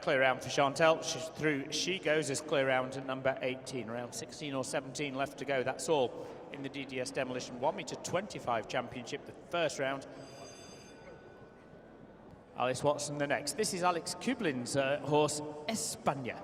Clear round for Chantel. She's through. She goes as clear round at number 18. Around 16 or 17 left to go. That's all in the DDS Demolition 1m25 Championship, the first round. Alice Watson the next. This is Alex Kublin's horse, España.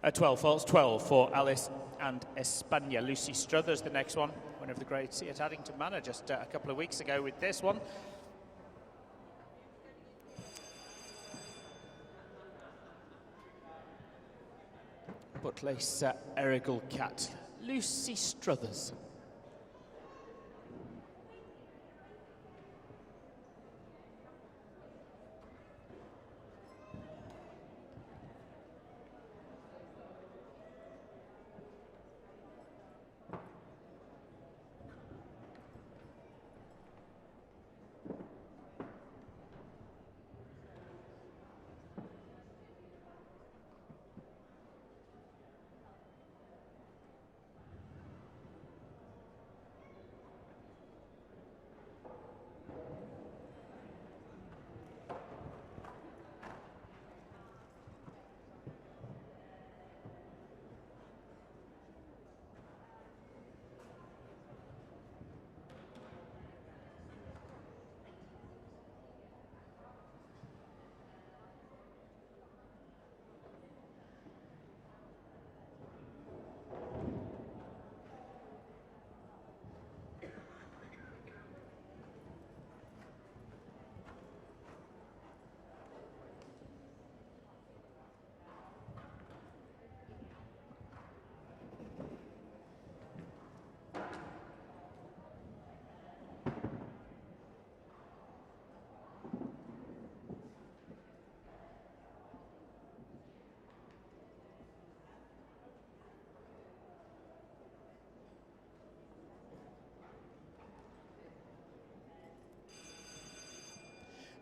A 12 faults, 12 for Alice and España. Lucy Struthers, the next one. One of the greats at Addington Manor just a couple of weeks ago with this one. Butlace Erigal Cat. Lucy Struthers.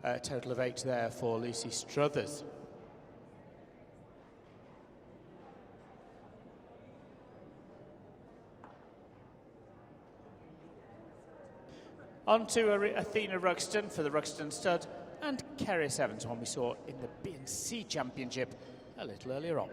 A total of 8 there for Lucy Struthers. On to Athena Ruxton for the Ruxton Stud, and Keris Evans, one we saw in the B&C Championship a little earlier on.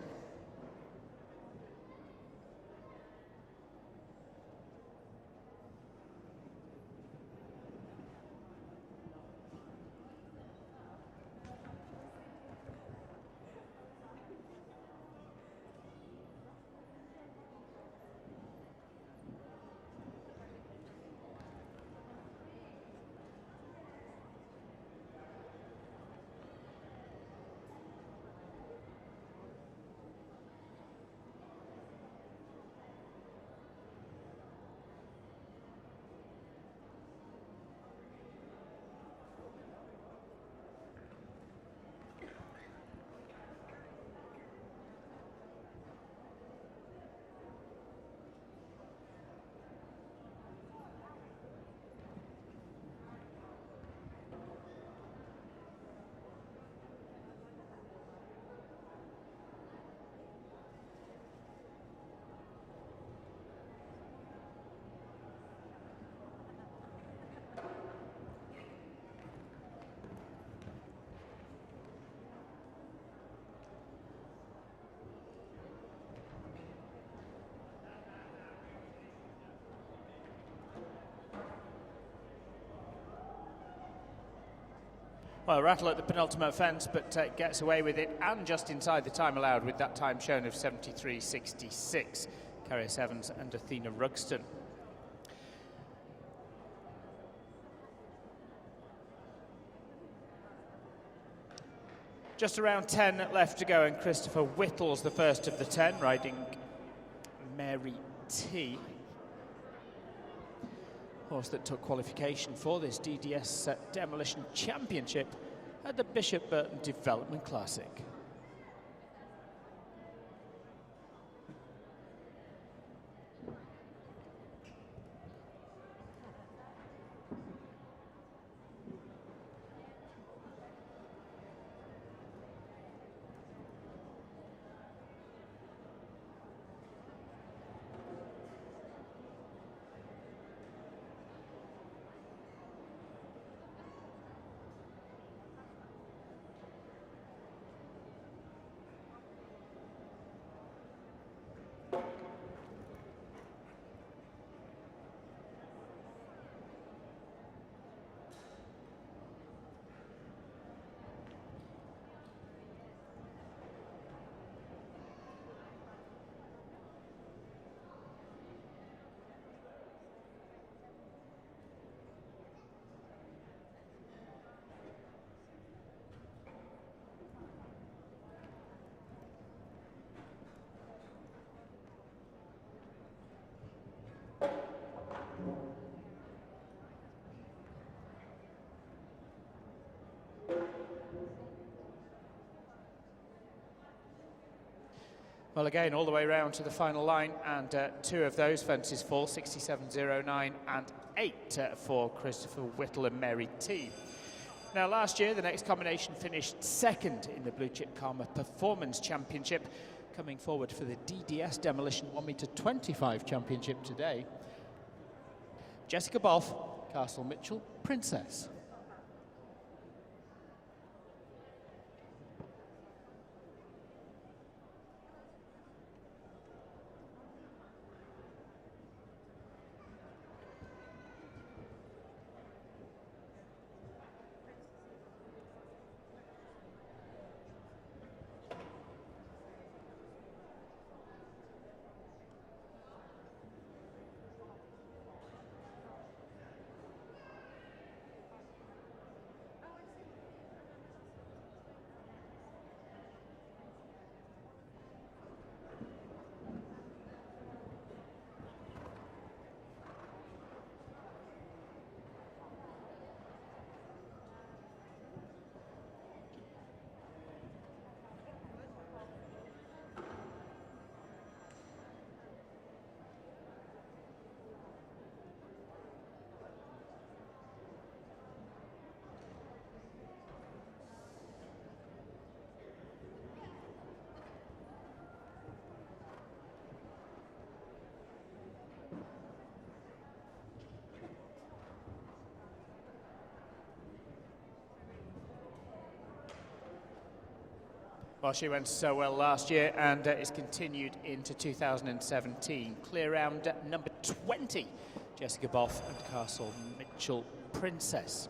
Well, rattle at the penultimate fence, but gets away with it, and just inside the time allowed with that time shown of 73.66. Carius Evans and Athena Rugston. Just around 10 left to go, and Christopher Whittle's the first of the 10, riding Mary T. Horse that took qualification for this DDS Demolition Championship at the Bishop Burton Development Classic. Well, again, all the way round to the final line, and two of those fences fall, 67.09 and 8 for Christopher Whittle and Mary T. Now, last year, the next combination finished second in the Blue Chip Karma Performance Championship, coming forward for the DDS Demolition 1m25 Championship today. Jessica Boff, Castle Mitchell, Princess. Well, she went so well last year, and it's continued into 2017. Clear round number 20, Jessica Boff and Castle Mitchell Princess.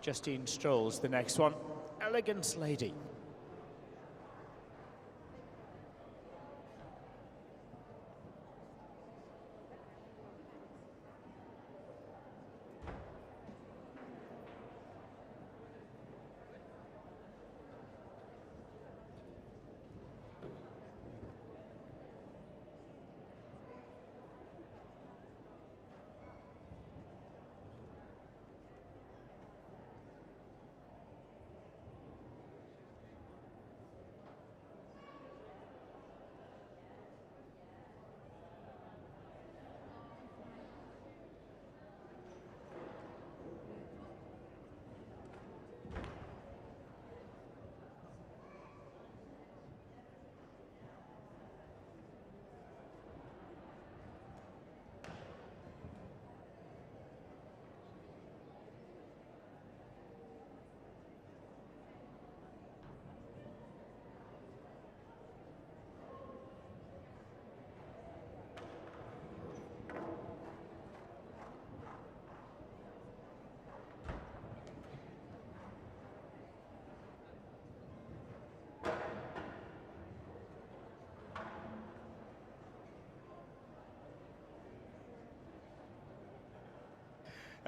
Justine Stroll's the next one, Elegance Lady.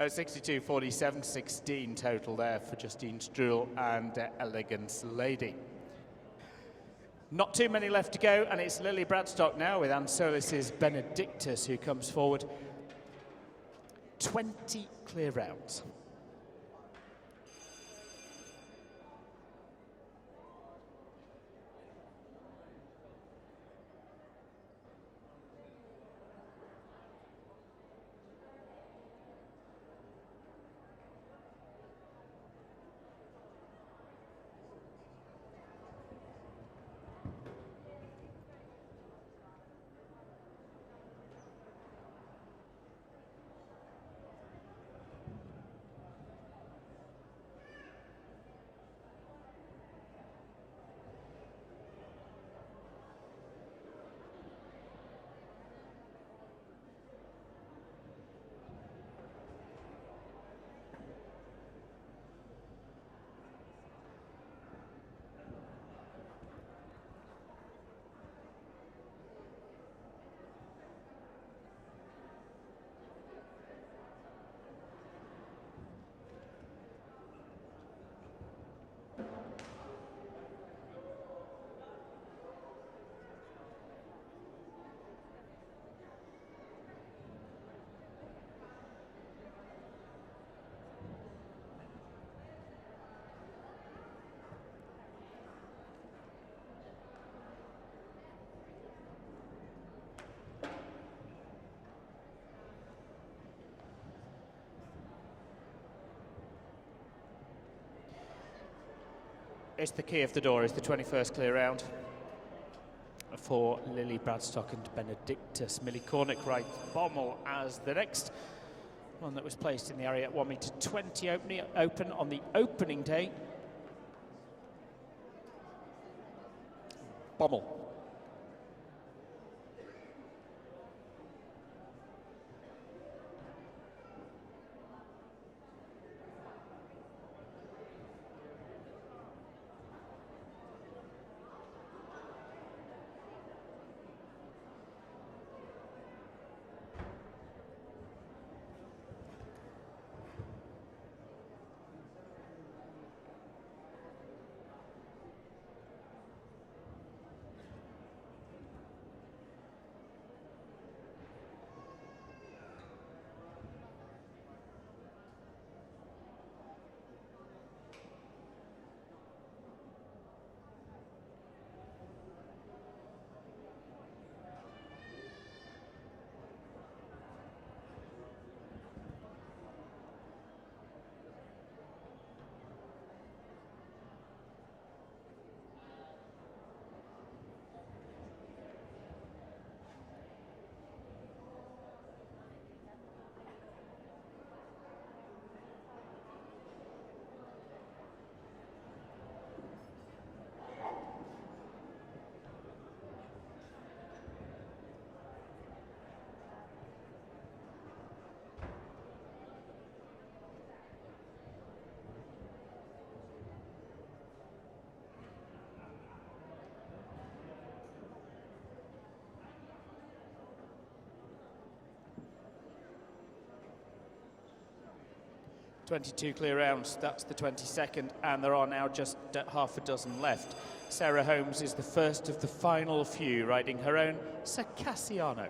62.47, 16 total there for Justine Struhl and Elegance Lady. Not too many left to go, and it's Lily Bradstock now with Anne Solis's Benedictus who comes forward. 20 clear rounds. It's the key of the door, is the 21st clear round for Lily Bradstock and Benedictus. Millie Cornick right Bommel as the next one that was placed in the area at 1m20 open on the opening day. Bommel. .22 clear rounds, that's the 22nd, and there are now just half a dozen left. Sarah Holmes is the first of the final few, riding her own Circassiano.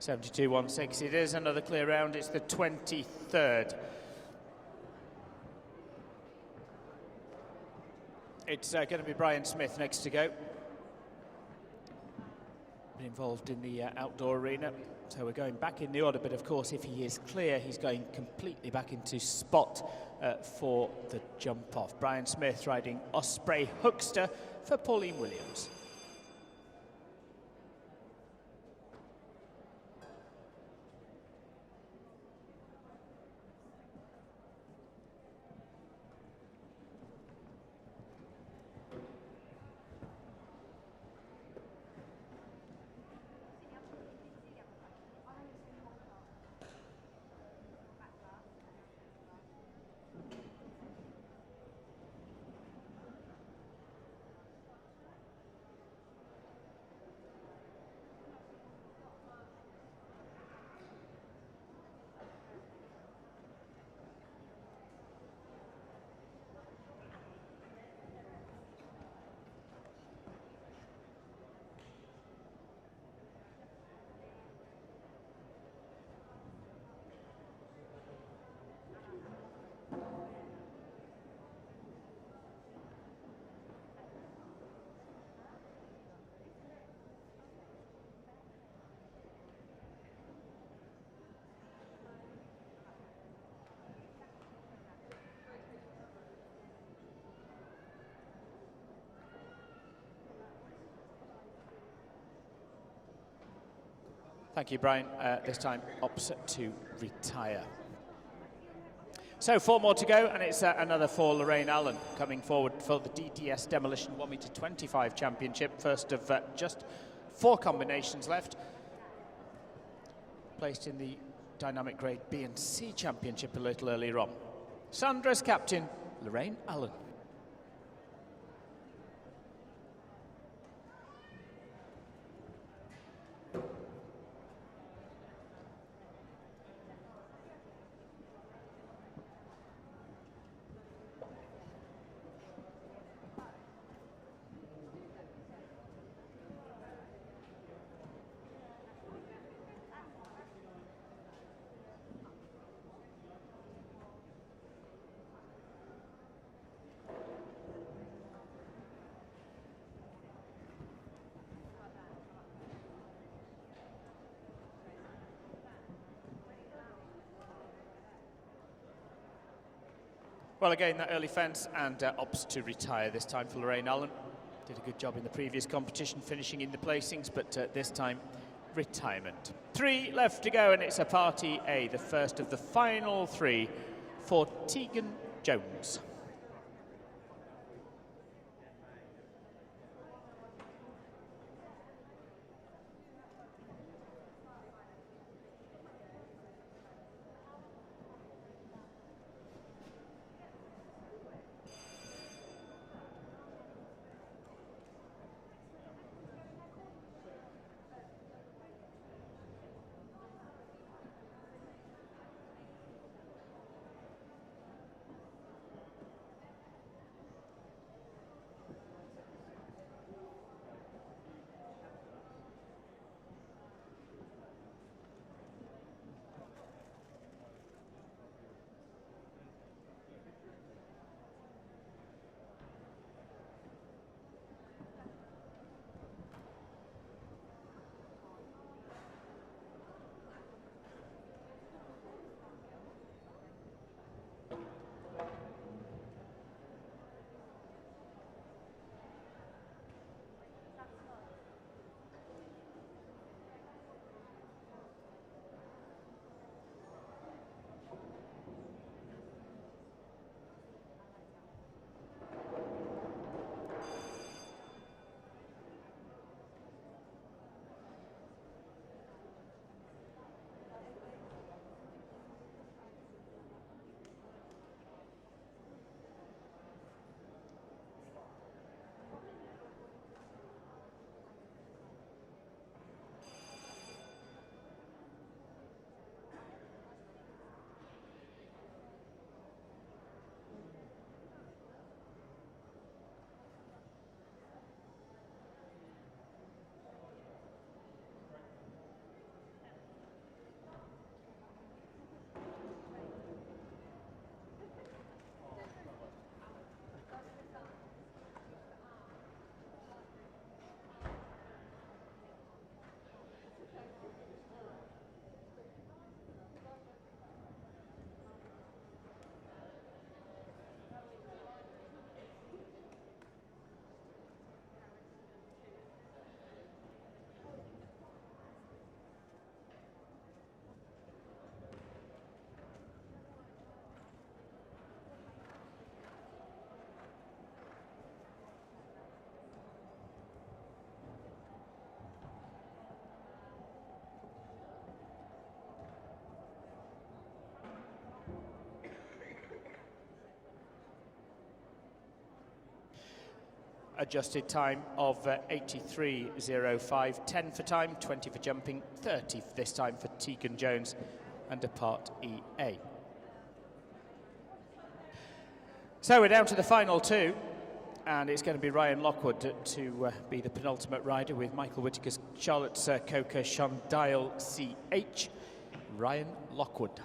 72.16 it is, another clear round. It's the 23rd. It's going to be Brian Smith next to go. Been involved in the outdoor arena, so we're going back in the order, but of course if he is clear, he's going completely back into spot for the jump off. Brian Smith riding Osprey Hookster for Pauline Williams. Thank you, Brian. This time opposite to retire. So 4 more to go, and it's another for Lorraine Allen coming forward for the DDS Demolition 1m25 Championship. First of just 4 combinations left. Placed in the Dynamic Grade B and C Championship a little earlier on. Sandra's captain, Lorraine Allen. Well, again, that early fence and opts to retire this time for Lorraine Allen. Did a good job in the previous competition, finishing in the placings, but this time, retirement. 3 left to go, and it's a Party A, the first of the final 3 for Tegan Jones. adjusted time of 83.05, 10 for time, 20 for jumping, 30 this time for Tegan Jones under Part EA. So we're down to the final two, and it's going to be Ryan Lockwood to be the penultimate rider with Michael Whittaker's Charlotte's Coker Shondile CH. Ryan Lockwood.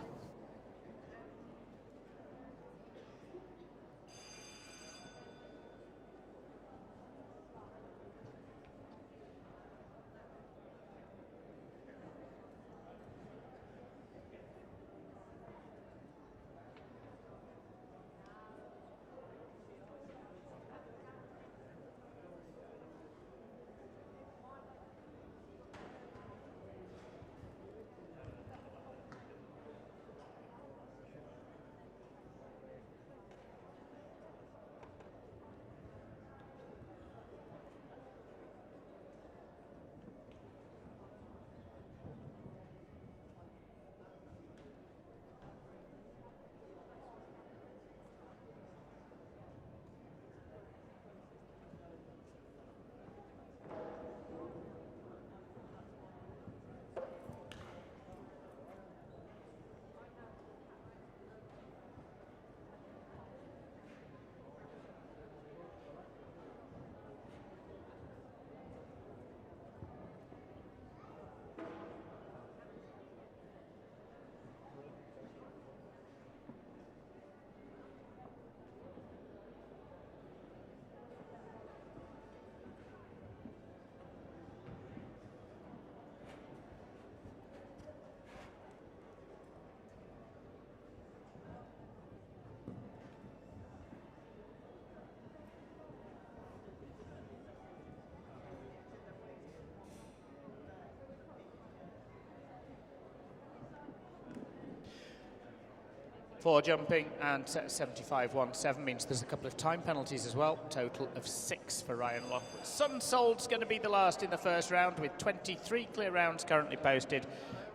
For jumping, and 75.17 means there's a couple of time penalties as well. Total of 6 for Ryan Lockwood. Sunsold's going to be the last in the first round with 23 clear rounds currently posted.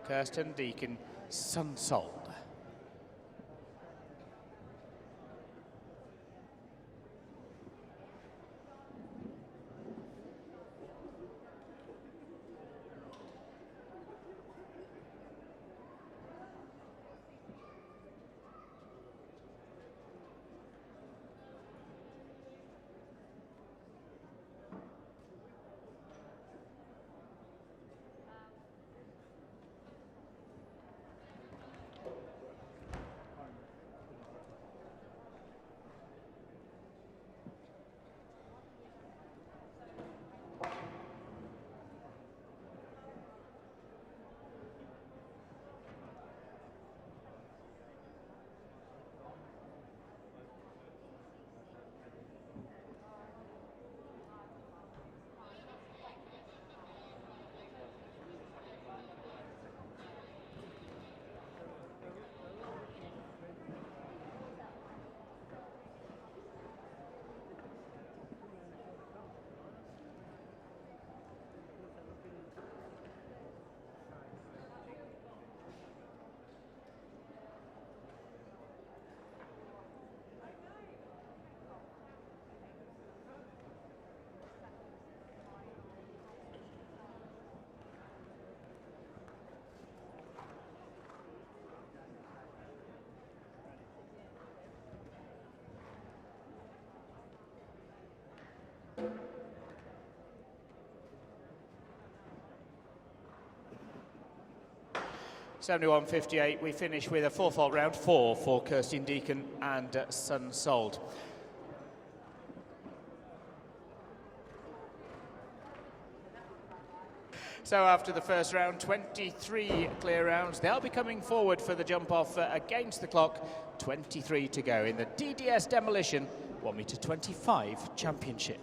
Kirsten Deacon, Sunsold. (71.58), we finish with a 4-fault round 4 for Kirsten Deacon and Sunsold. So after the first round, 23 clear rounds. They'll be coming forward for the jump off against the clock. 23 to go in the DDS Demolition 1m25 Championship.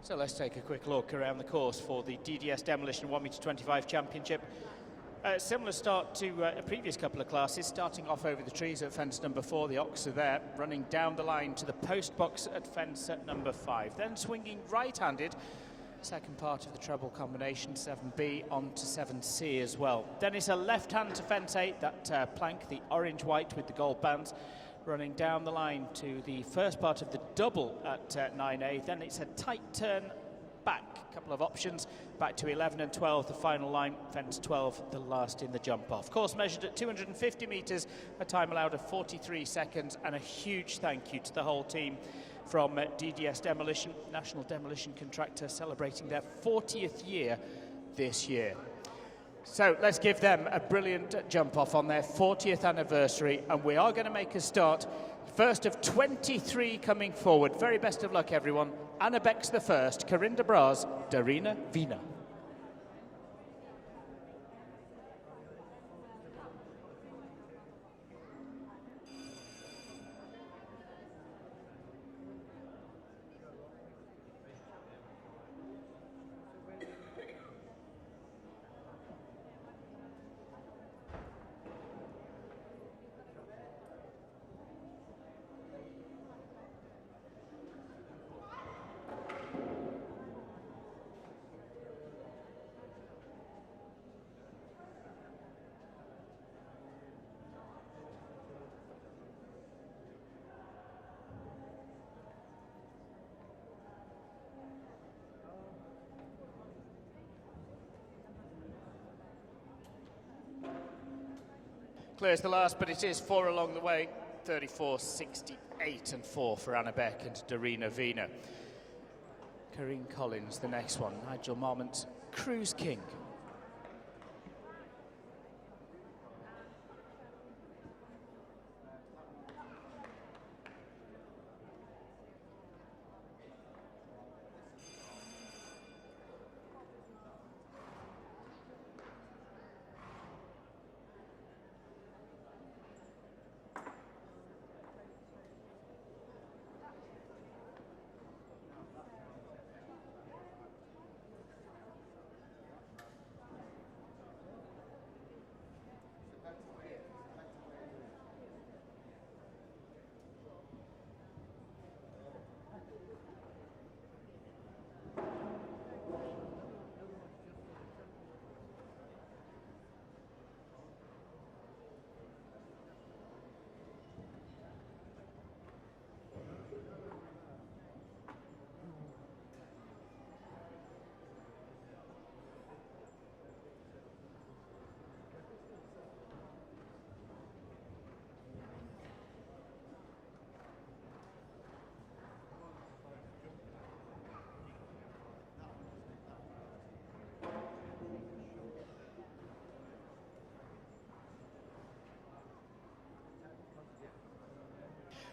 So let's take a quick look around the course for the DDS Demolition 1m25 Championship. Similar start to a previous couple of classes, starting off over the trees at fence number 4, the Ox are there, running down the line to the post box at fence at number 5, then swinging right-handed, second part of the treble combination, 7B onto 7C as well. Then it's a left hand to fence 8, that plank, the orange-white with the gold bands, running down the line to the first part of the double at 9A, then it's a tight turn back, a couple of options, back to 11 and 12, the final line, fence 12, the last in the jump off. Course measured at 250 metres, a time allowed of 43 seconds, and a huge thank you to the whole team from DDS Demolition, National Demolition Contractor, celebrating their 40th year this year. So let's give them a brilliant jump off on their 40th anniversary, and we are going to make a start. First of 23 coming forward. Very best of luck, everyone. Anna Beck's the first, Corinda Braz, Darina Vina. Clears the last, but it is 4 along the way. 34.68 and 4 for Anna Beck and Darina Vina. Karine Collins, the next one. Nigel Marmont, Cruise King.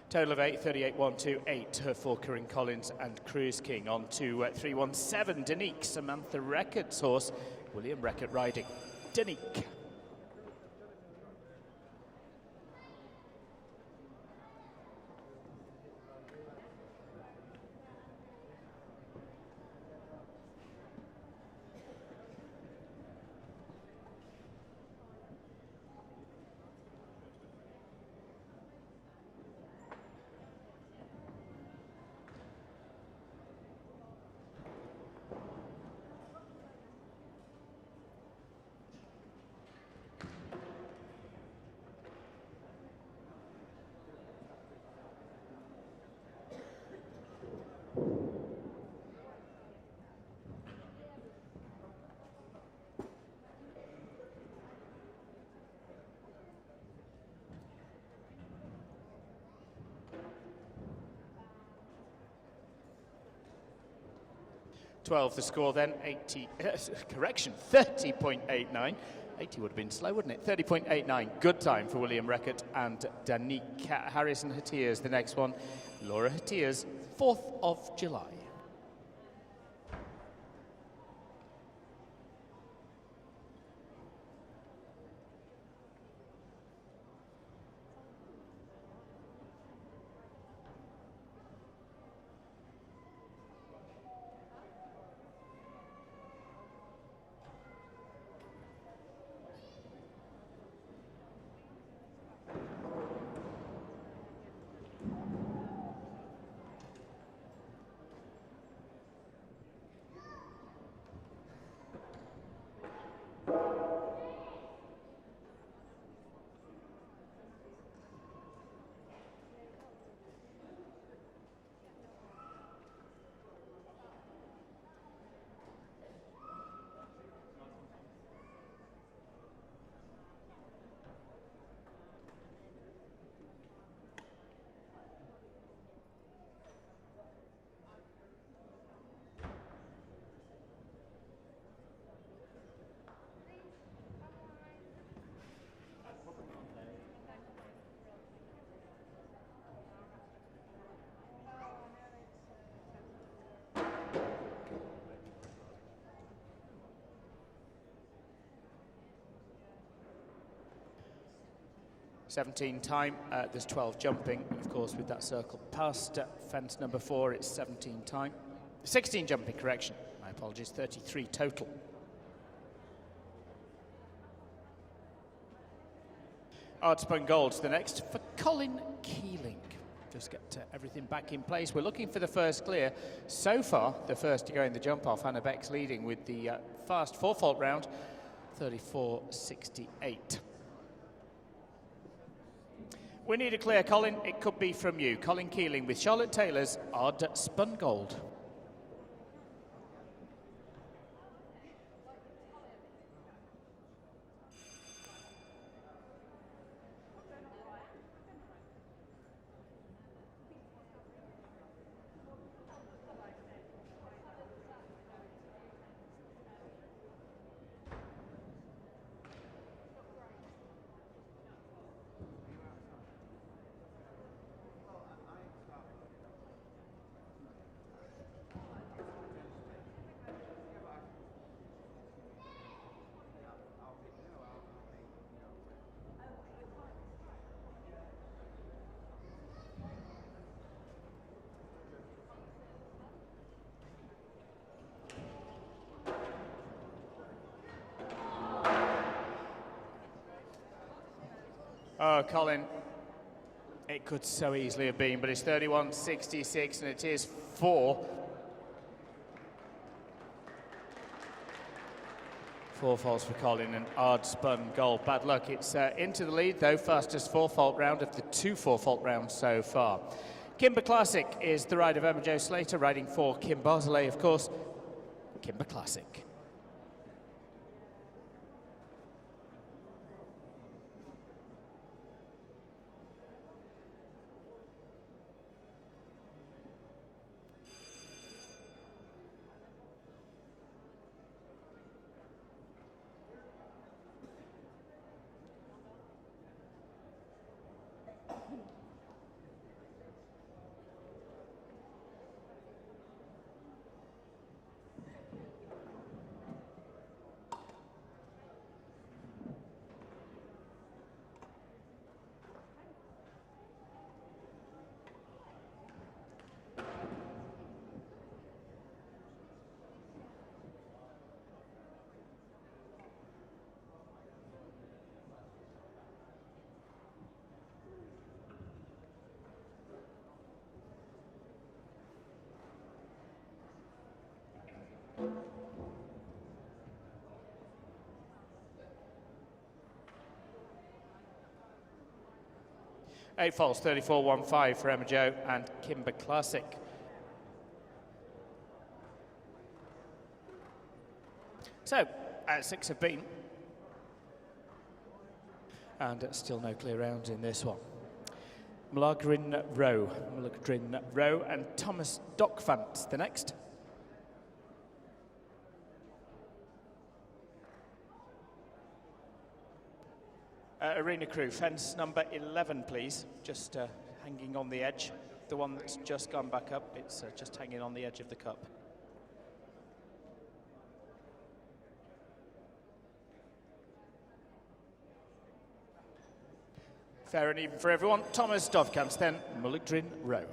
Total of 8, 38, 1, 2, 8 for Karine Collins and Cruise King. On to 317, Danique, Samantha Reckitt's horse, William Reckitt riding. Danique. The score then, 30.89. 80 would have been slow, wouldn't it? 30.89, good time for William Reckitt and Danique. Harrison Hatiers, the next one. Laura Hatiers, 4th of July. 17 time, there's 12 jumping. Of course, with that circle past fence number 4, it's 17 time. 16 jumping, correction. My apologies, 33 total. Hard-spun gold's the next for Colin Keeling. Just get everything back in place. We're looking for the first clear. So far, the first to go in the jump-off, Anna Beck's leading with the fast four-fault round, 34.68. We need a clear, Colin. It could be from you. Colin Keeling with Charlotte Taylor's Odd Spun Gold. Oh, Colin, it could so easily have been, but it's 31.66 and it is 4. 4 faults for Colin and hard spun gold. Bad luck. It's into the lead though, fastest 4-fault round of the 2 4-fault rounds so far. Kimber Classic is the ride of Emma Jo Slater, riding for Kim Barzelay, of course. Kimber Classic. Eight faults, 34.15 for Emma Jo and Kimber Classic. So, 6 have been. And still no clear rounds in this one. Mlagrin Rowe and Thomas Dockfant, the next. Arena crew, fence number 11, please. Just hanging on the edge. The one that's just gone back up, it's just hanging on the edge of the cup. Fair and even for everyone. Thomas Dockfant, then Mlagrin Rowe.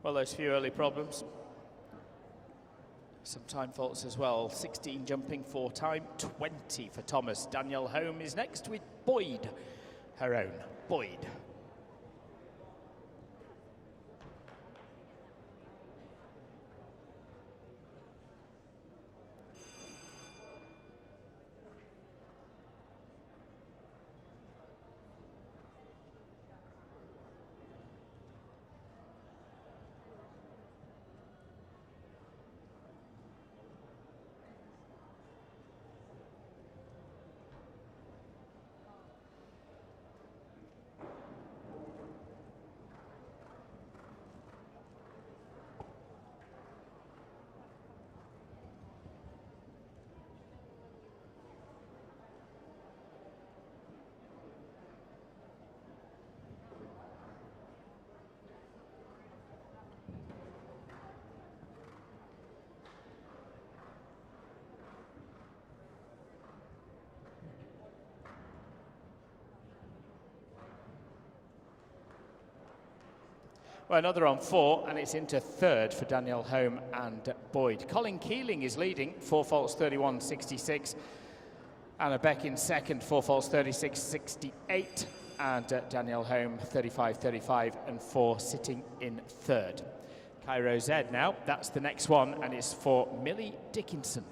Well, those few early problems. Some time faults as well. 16 jumping for time, 20 for Thomas. Danielle Home is next with Boyd, her own. Boyd. Well, another on 4, and it's into 3rd for Danielle Home and Boyd. Colin Keeling is leading, 4 faults 31.66. Anna Beck in 2nd, 4 faults 36.68. And Danielle Home 35.35 and 4 sitting in 3rd. Cairo Z now, that's the next one, and it's for Millie Dickinson.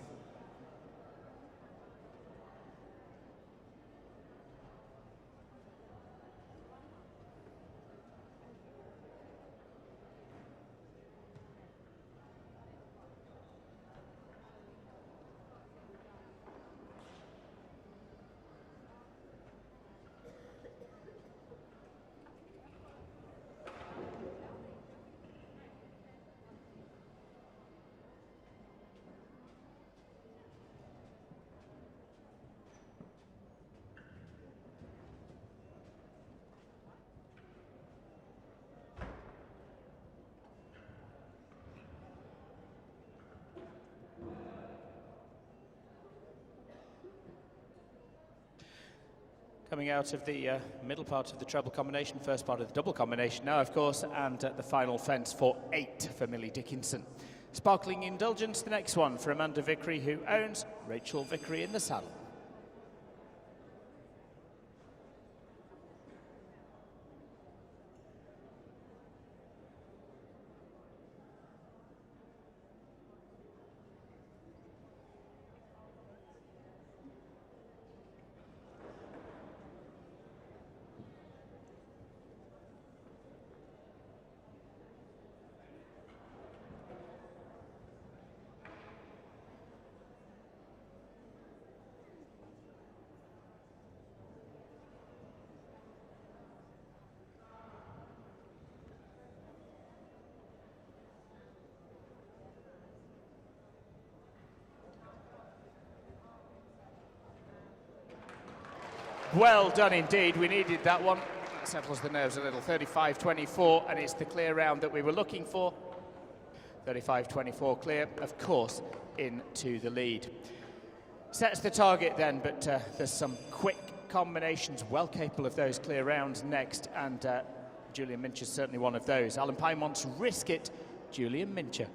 Coming out of the middle part of the treble combination, first part of the double combination now, of course, and the final fence for 8 for Millie Dickinson. Sparkling Indulgence, the next one for Amanda Vickery, who owns Rachel Vickery in the saddle. Well done indeed, we needed that one. That settles the nerves a little, 35.24, and it's the clear round that we were looking for. 35.24 clear, of course, into the lead. Sets the target then, but there's some quick combinations, well capable of those clear rounds next, and Julian Mincher's certainly one of those. Alan Pymont's Risk It, Julian Mincher.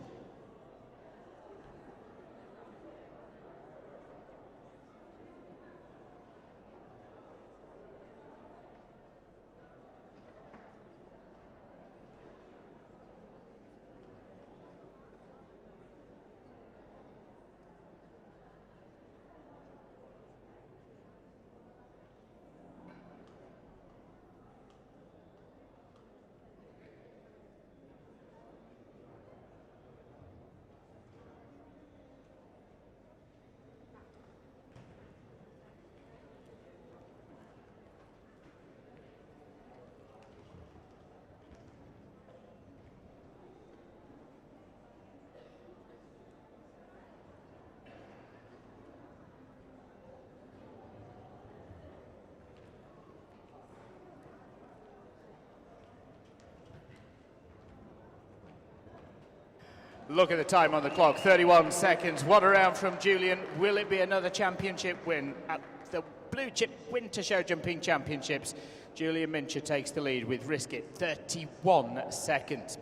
Look at the time on the clock, 31 seconds. What a round from Julian. Will it be another championship win at the Blue Chip Winter Showjumping Championships? Julian Mincher takes the lead with Risk It, 31 seconds.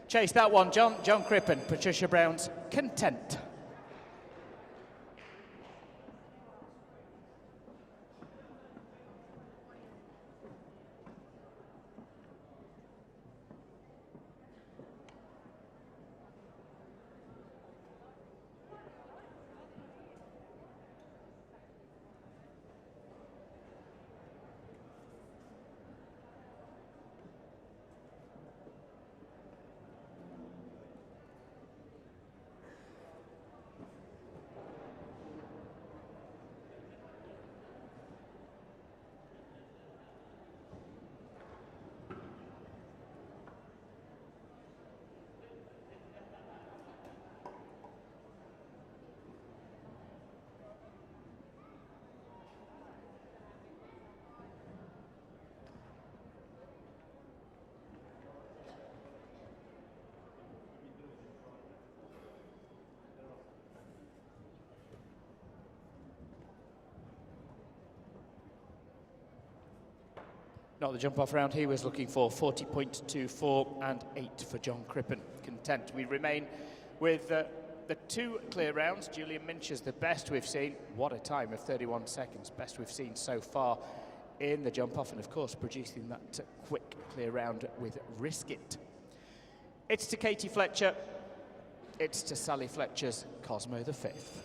Chase that one, John Crippen, Patricia Brown's Content. Not the jump off round he was looking for, 40.24 and 8 for John Crippen. Content. We remain with the 2 clear rounds. Julian Mincher's the best we've seen. What a time of 31 seconds. Best we've seen so far in the jump off, and of course producing that quick clear round with Risk It. It's to Katie Fletcher. It's to Sally Fletcher's Cosmo the Fifth.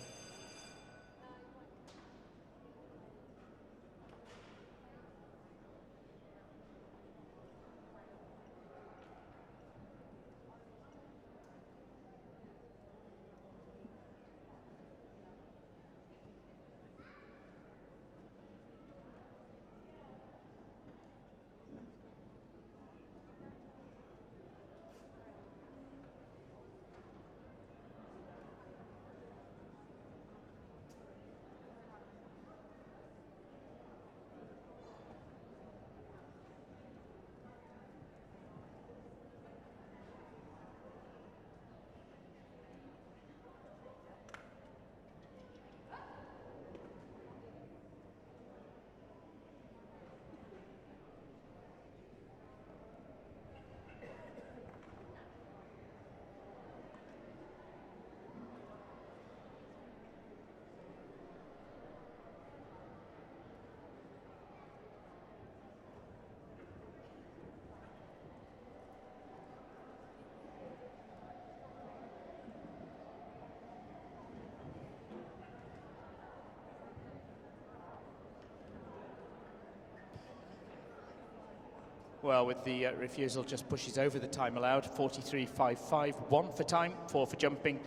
Well, with the refusal, just pushes over the time allowed. 43.55, 1 for time, 4 for jumping.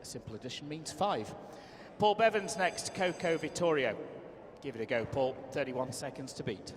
A simple addition means 5. Paul Bevan's next, Coco Vittorio. Give it a go, Paul. 31 seconds to beat.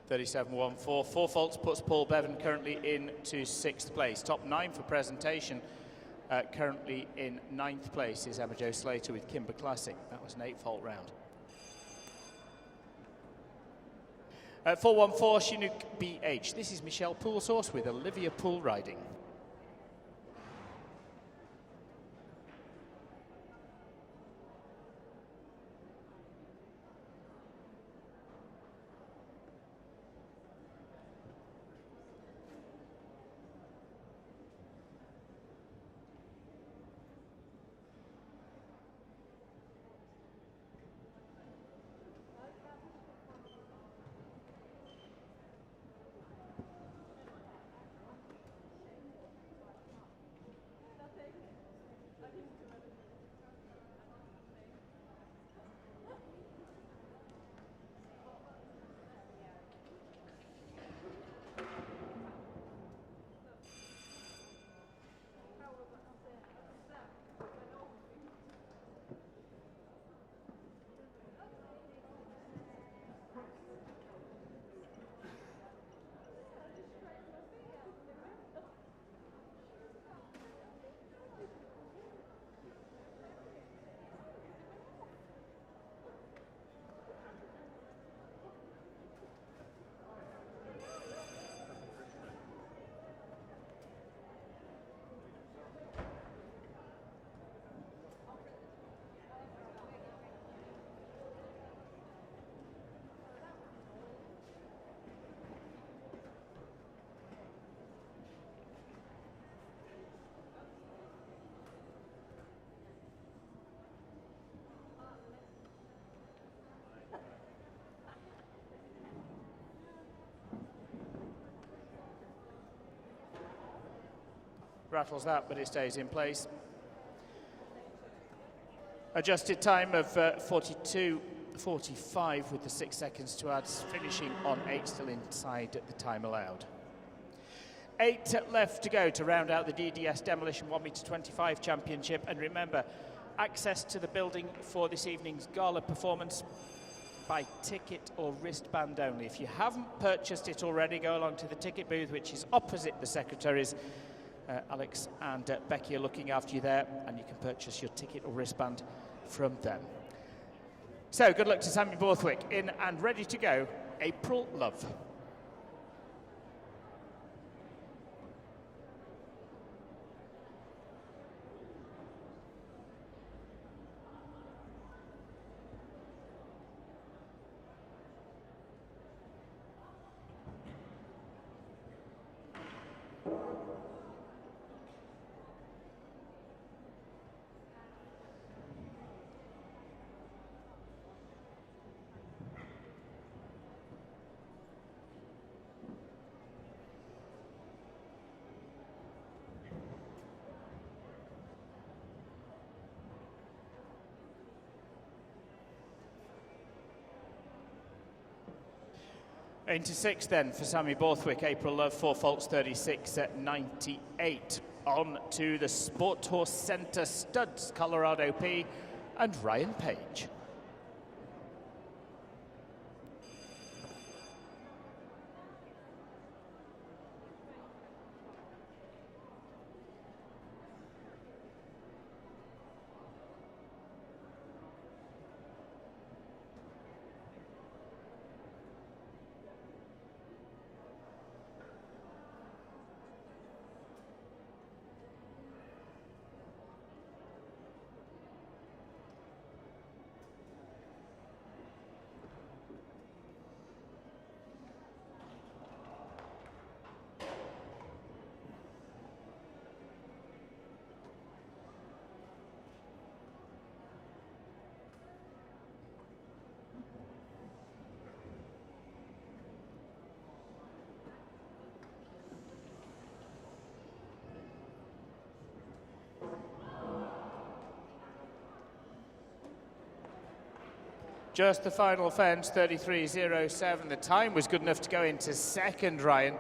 .37.14. 4 faults puts Paul Bevan currently into 6th place. Top 9 for presentation. Currently in 9th place is Emma Jo Slater with Kimber Classic. That was an 8-fault round. 4.14 Chinook BH. This is Michelle Poolsauce with Olivia Pool riding. rattles that, but it stays in place. Adjusted time of 42.45 with the 6 seconds to add, finishing on 8, still inside the time allowed. 8 left to go to round out the DDS Demolition 1m25 Championship. And remember, access to the building for this evening's gala performance by ticket or wristband only. If you haven't purchased it already, go along to the ticket booth, which is opposite the secretaries. Alex and Becky are looking after you there, and you can purchase your ticket or wristband from them. So good luck to Sammy Borthwick. In and ready to go, April Love. Into 6 then for Sammy Borthwick, April Love, 4 faults, 36 at 98. On to the Sport Horse Centre Studs, Colorado P and Ryan Page. Just the final fence, 33.07. The time was good enough to go into second, Ryan.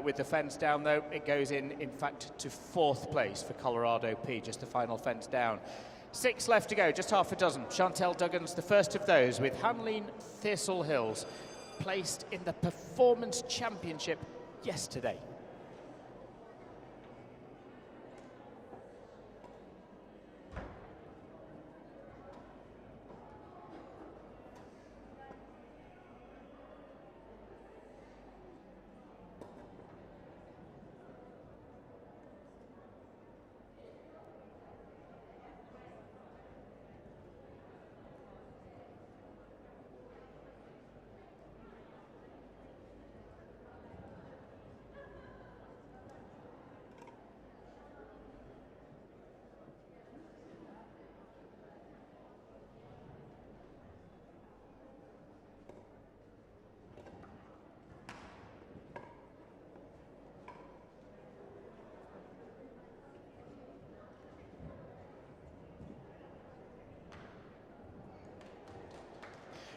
With the fence down, though, it goes in fact, to 4th place for Colorado P, just the final fence down. 6 left to go, just half a dozen. Chantel Duggan's the first of those, with Hanleen Thistle Hills placed in the Performance Championship yesterday.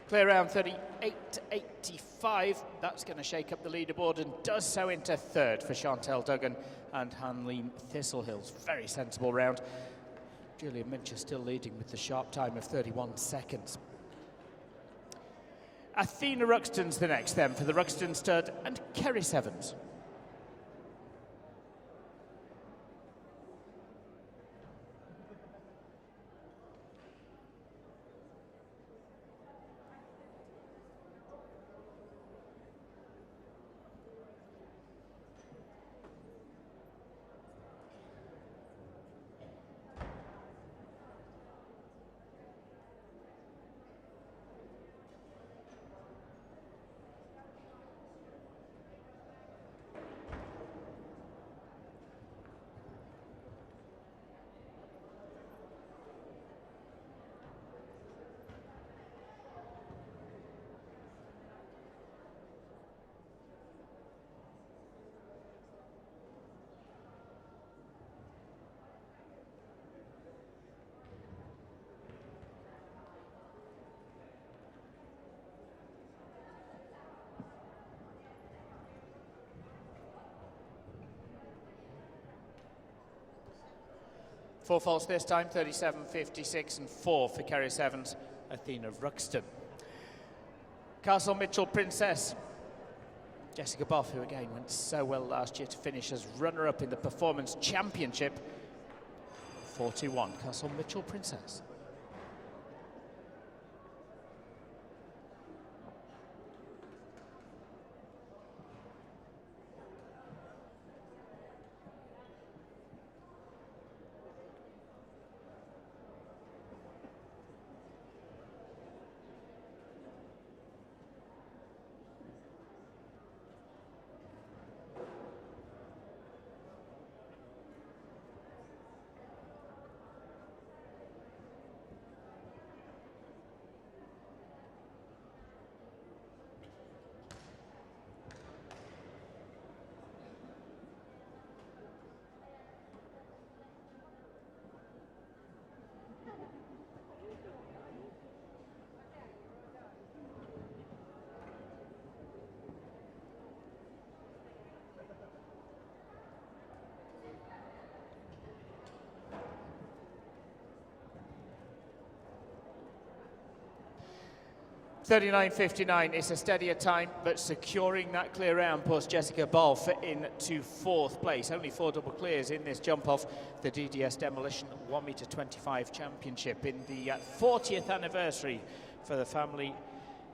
Clear round 38.85. That's going to shake up the leaderboard and does so into 3rd for Chantel Duggan and Hanleen Thistle Hills. Very sensible round. Julia Mincher still leading with the sharp time of 31 seconds. Athena Ruxton's the next then for the Ruxton Stud and Kerry Sevens. 4 faults this time, 37.56 and 4 for Kerry Evans, Athena Ruxton. Castle Mitchell Princess, Jessica Boff, who again went so well last year to finish as runner-up in the Performance Championship. 41, Castle Mitchell Princess. 39.59 is a steadier time, but securing that clear round puts Jessica Boff into 4th place. Only 4 double clears in this jump off the DDS Demolition 1m25 Championship in the 40th anniversary for the family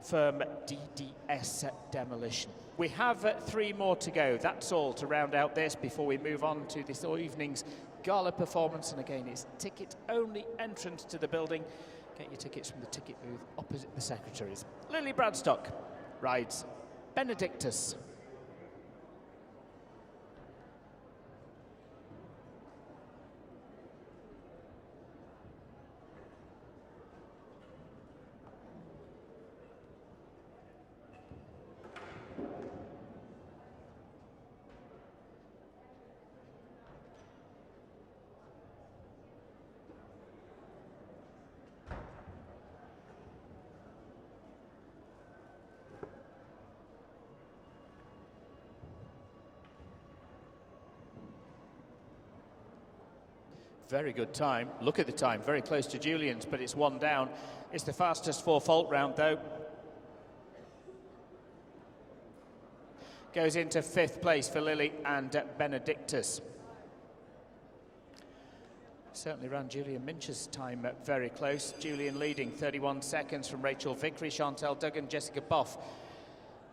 firm DDS Demolition. We have 3 more to go. That's all to round out this before we move on to this evening's gala performance. And again, it's ticket-only entrance to the building. Get your tickets from the ticket booth opposite the secretaries. Lily Bradstock rides Benedictus. Very good time. Look at the time, very close to Julian's, but it's 1 down. It's the fastest 4 fault round, though. Goes into 5th place for Lily and Benedictus. Certainly ran Julian Minch's time very close. Julian leading 31 seconds from Rachel Vickery, Chantel Duggan, Jessica Boff.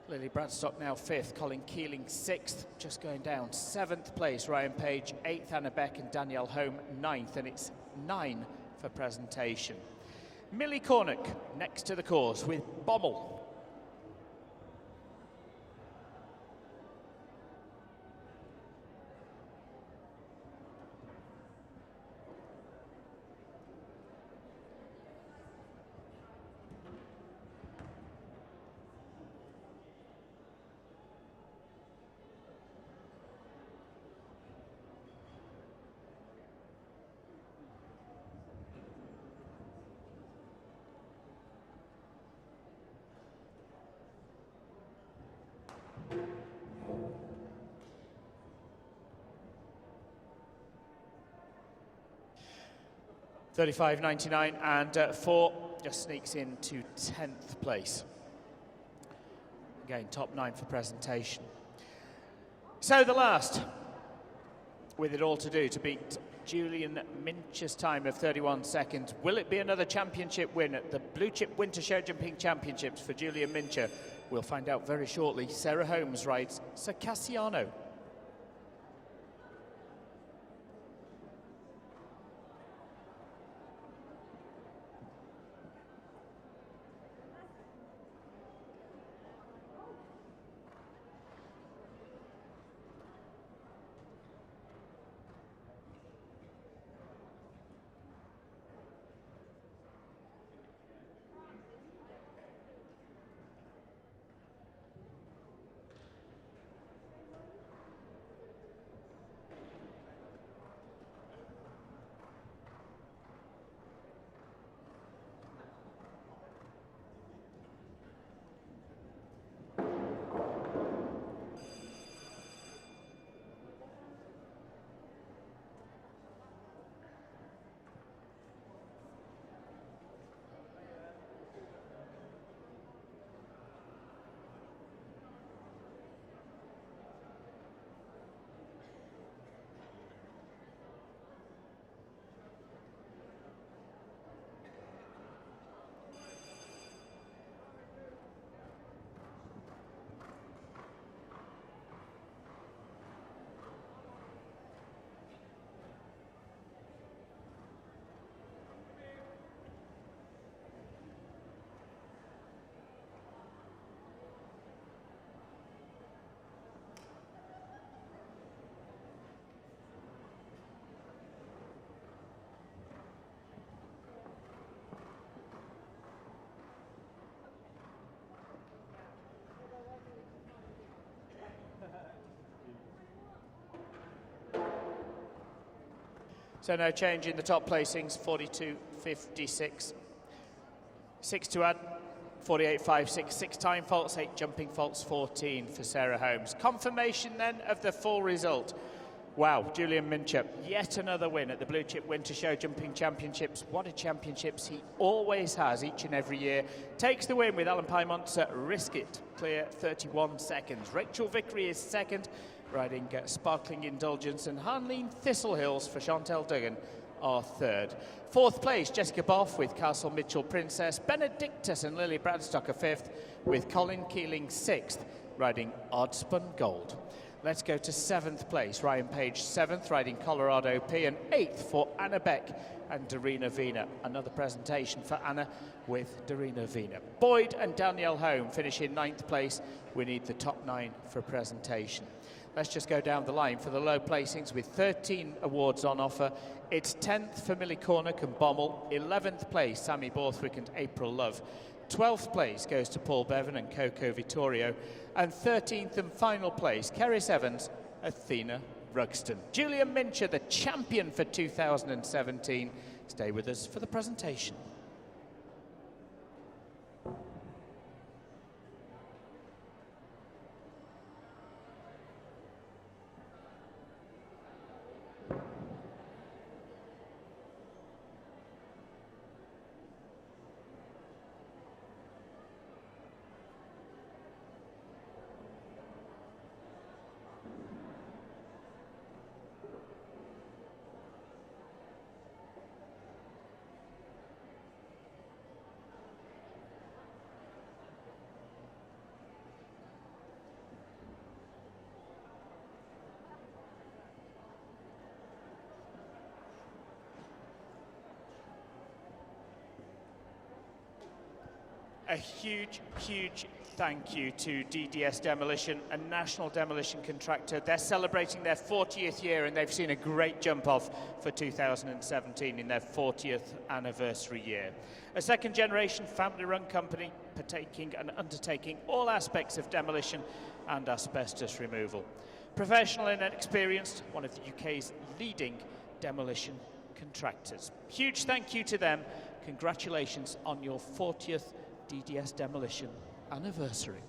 Lily Bradstock now 5th, Colin Keeling 6th, just going down. 7th place, Ryan Page, 8th, Anna Beck and Danielle Home 9th, and it's 9 for presentation. Millie Cornock next to the course with Bommel. $35.99 and 4 just sneaks into 10th place. Again, top 9 for presentation. So the last, with it all to do to beat Julian Minch's time of 31 seconds. Will it be another championship win at the Blue Chip Winter Showjumping Championships for Julian Mincher? We'll find out very shortly. Sarah Holmes rides Circassiano. So no change in the top placings, 42.56. 6 to add, 48.56. 6 time faults, 8 jumping faults, 14 for Sarah Holmes. Confirmation then of the full result. Wow, Julian Mincher, yet another win at the Blue Chip Winter Showjumping Championships. What a championships he always has each and every year. Takes the win with Alan Pymont's Risk It, clear 31 seconds. Rachel Vickery is second, riding Sparkling Indulgence, and Harleen Thistlehills for Chantel Duggan are third. Fourth place, Jessica Boff with Castle Mitchell Princess. Benedictus and Lily Bradstock are fifth, with Colin Keeling sixth, riding Oddspun Gold. Let's go to seventh place. Ryan Page seventh, riding Colorado P, and eighth for Anna Beck and Darina Vina. Another presentation for Anna with Darina Vina. Boyd and Danielle Home finish in ninth place. We need the top 9 for presentation. Let's just go down the line for the low placings with 13 awards on offer. It's 10th for Millie Cornick and Bommel, 11th place Sammy Borthwick and April Love, 12th place goes to Paul Bevan and Coco Vittorio, and 13th and final place, Kerris Evans, Athena Rugston. Julian Mincher, the champion for 2017. Stay with us for the presentation. A huge, huge thank you to DDS Demolition, a national demolition contractor. They're celebrating their 40th year, and they've seen a great jump off for 2017 in their 40th anniversary year. A second generation family run company partaking and undertaking all aspects of demolition and asbestos removal. Professional and experienced, one of the UK's leading demolition contractors. Huge thank you to them. Congratulations on your 40th DDS Demolition anniversary.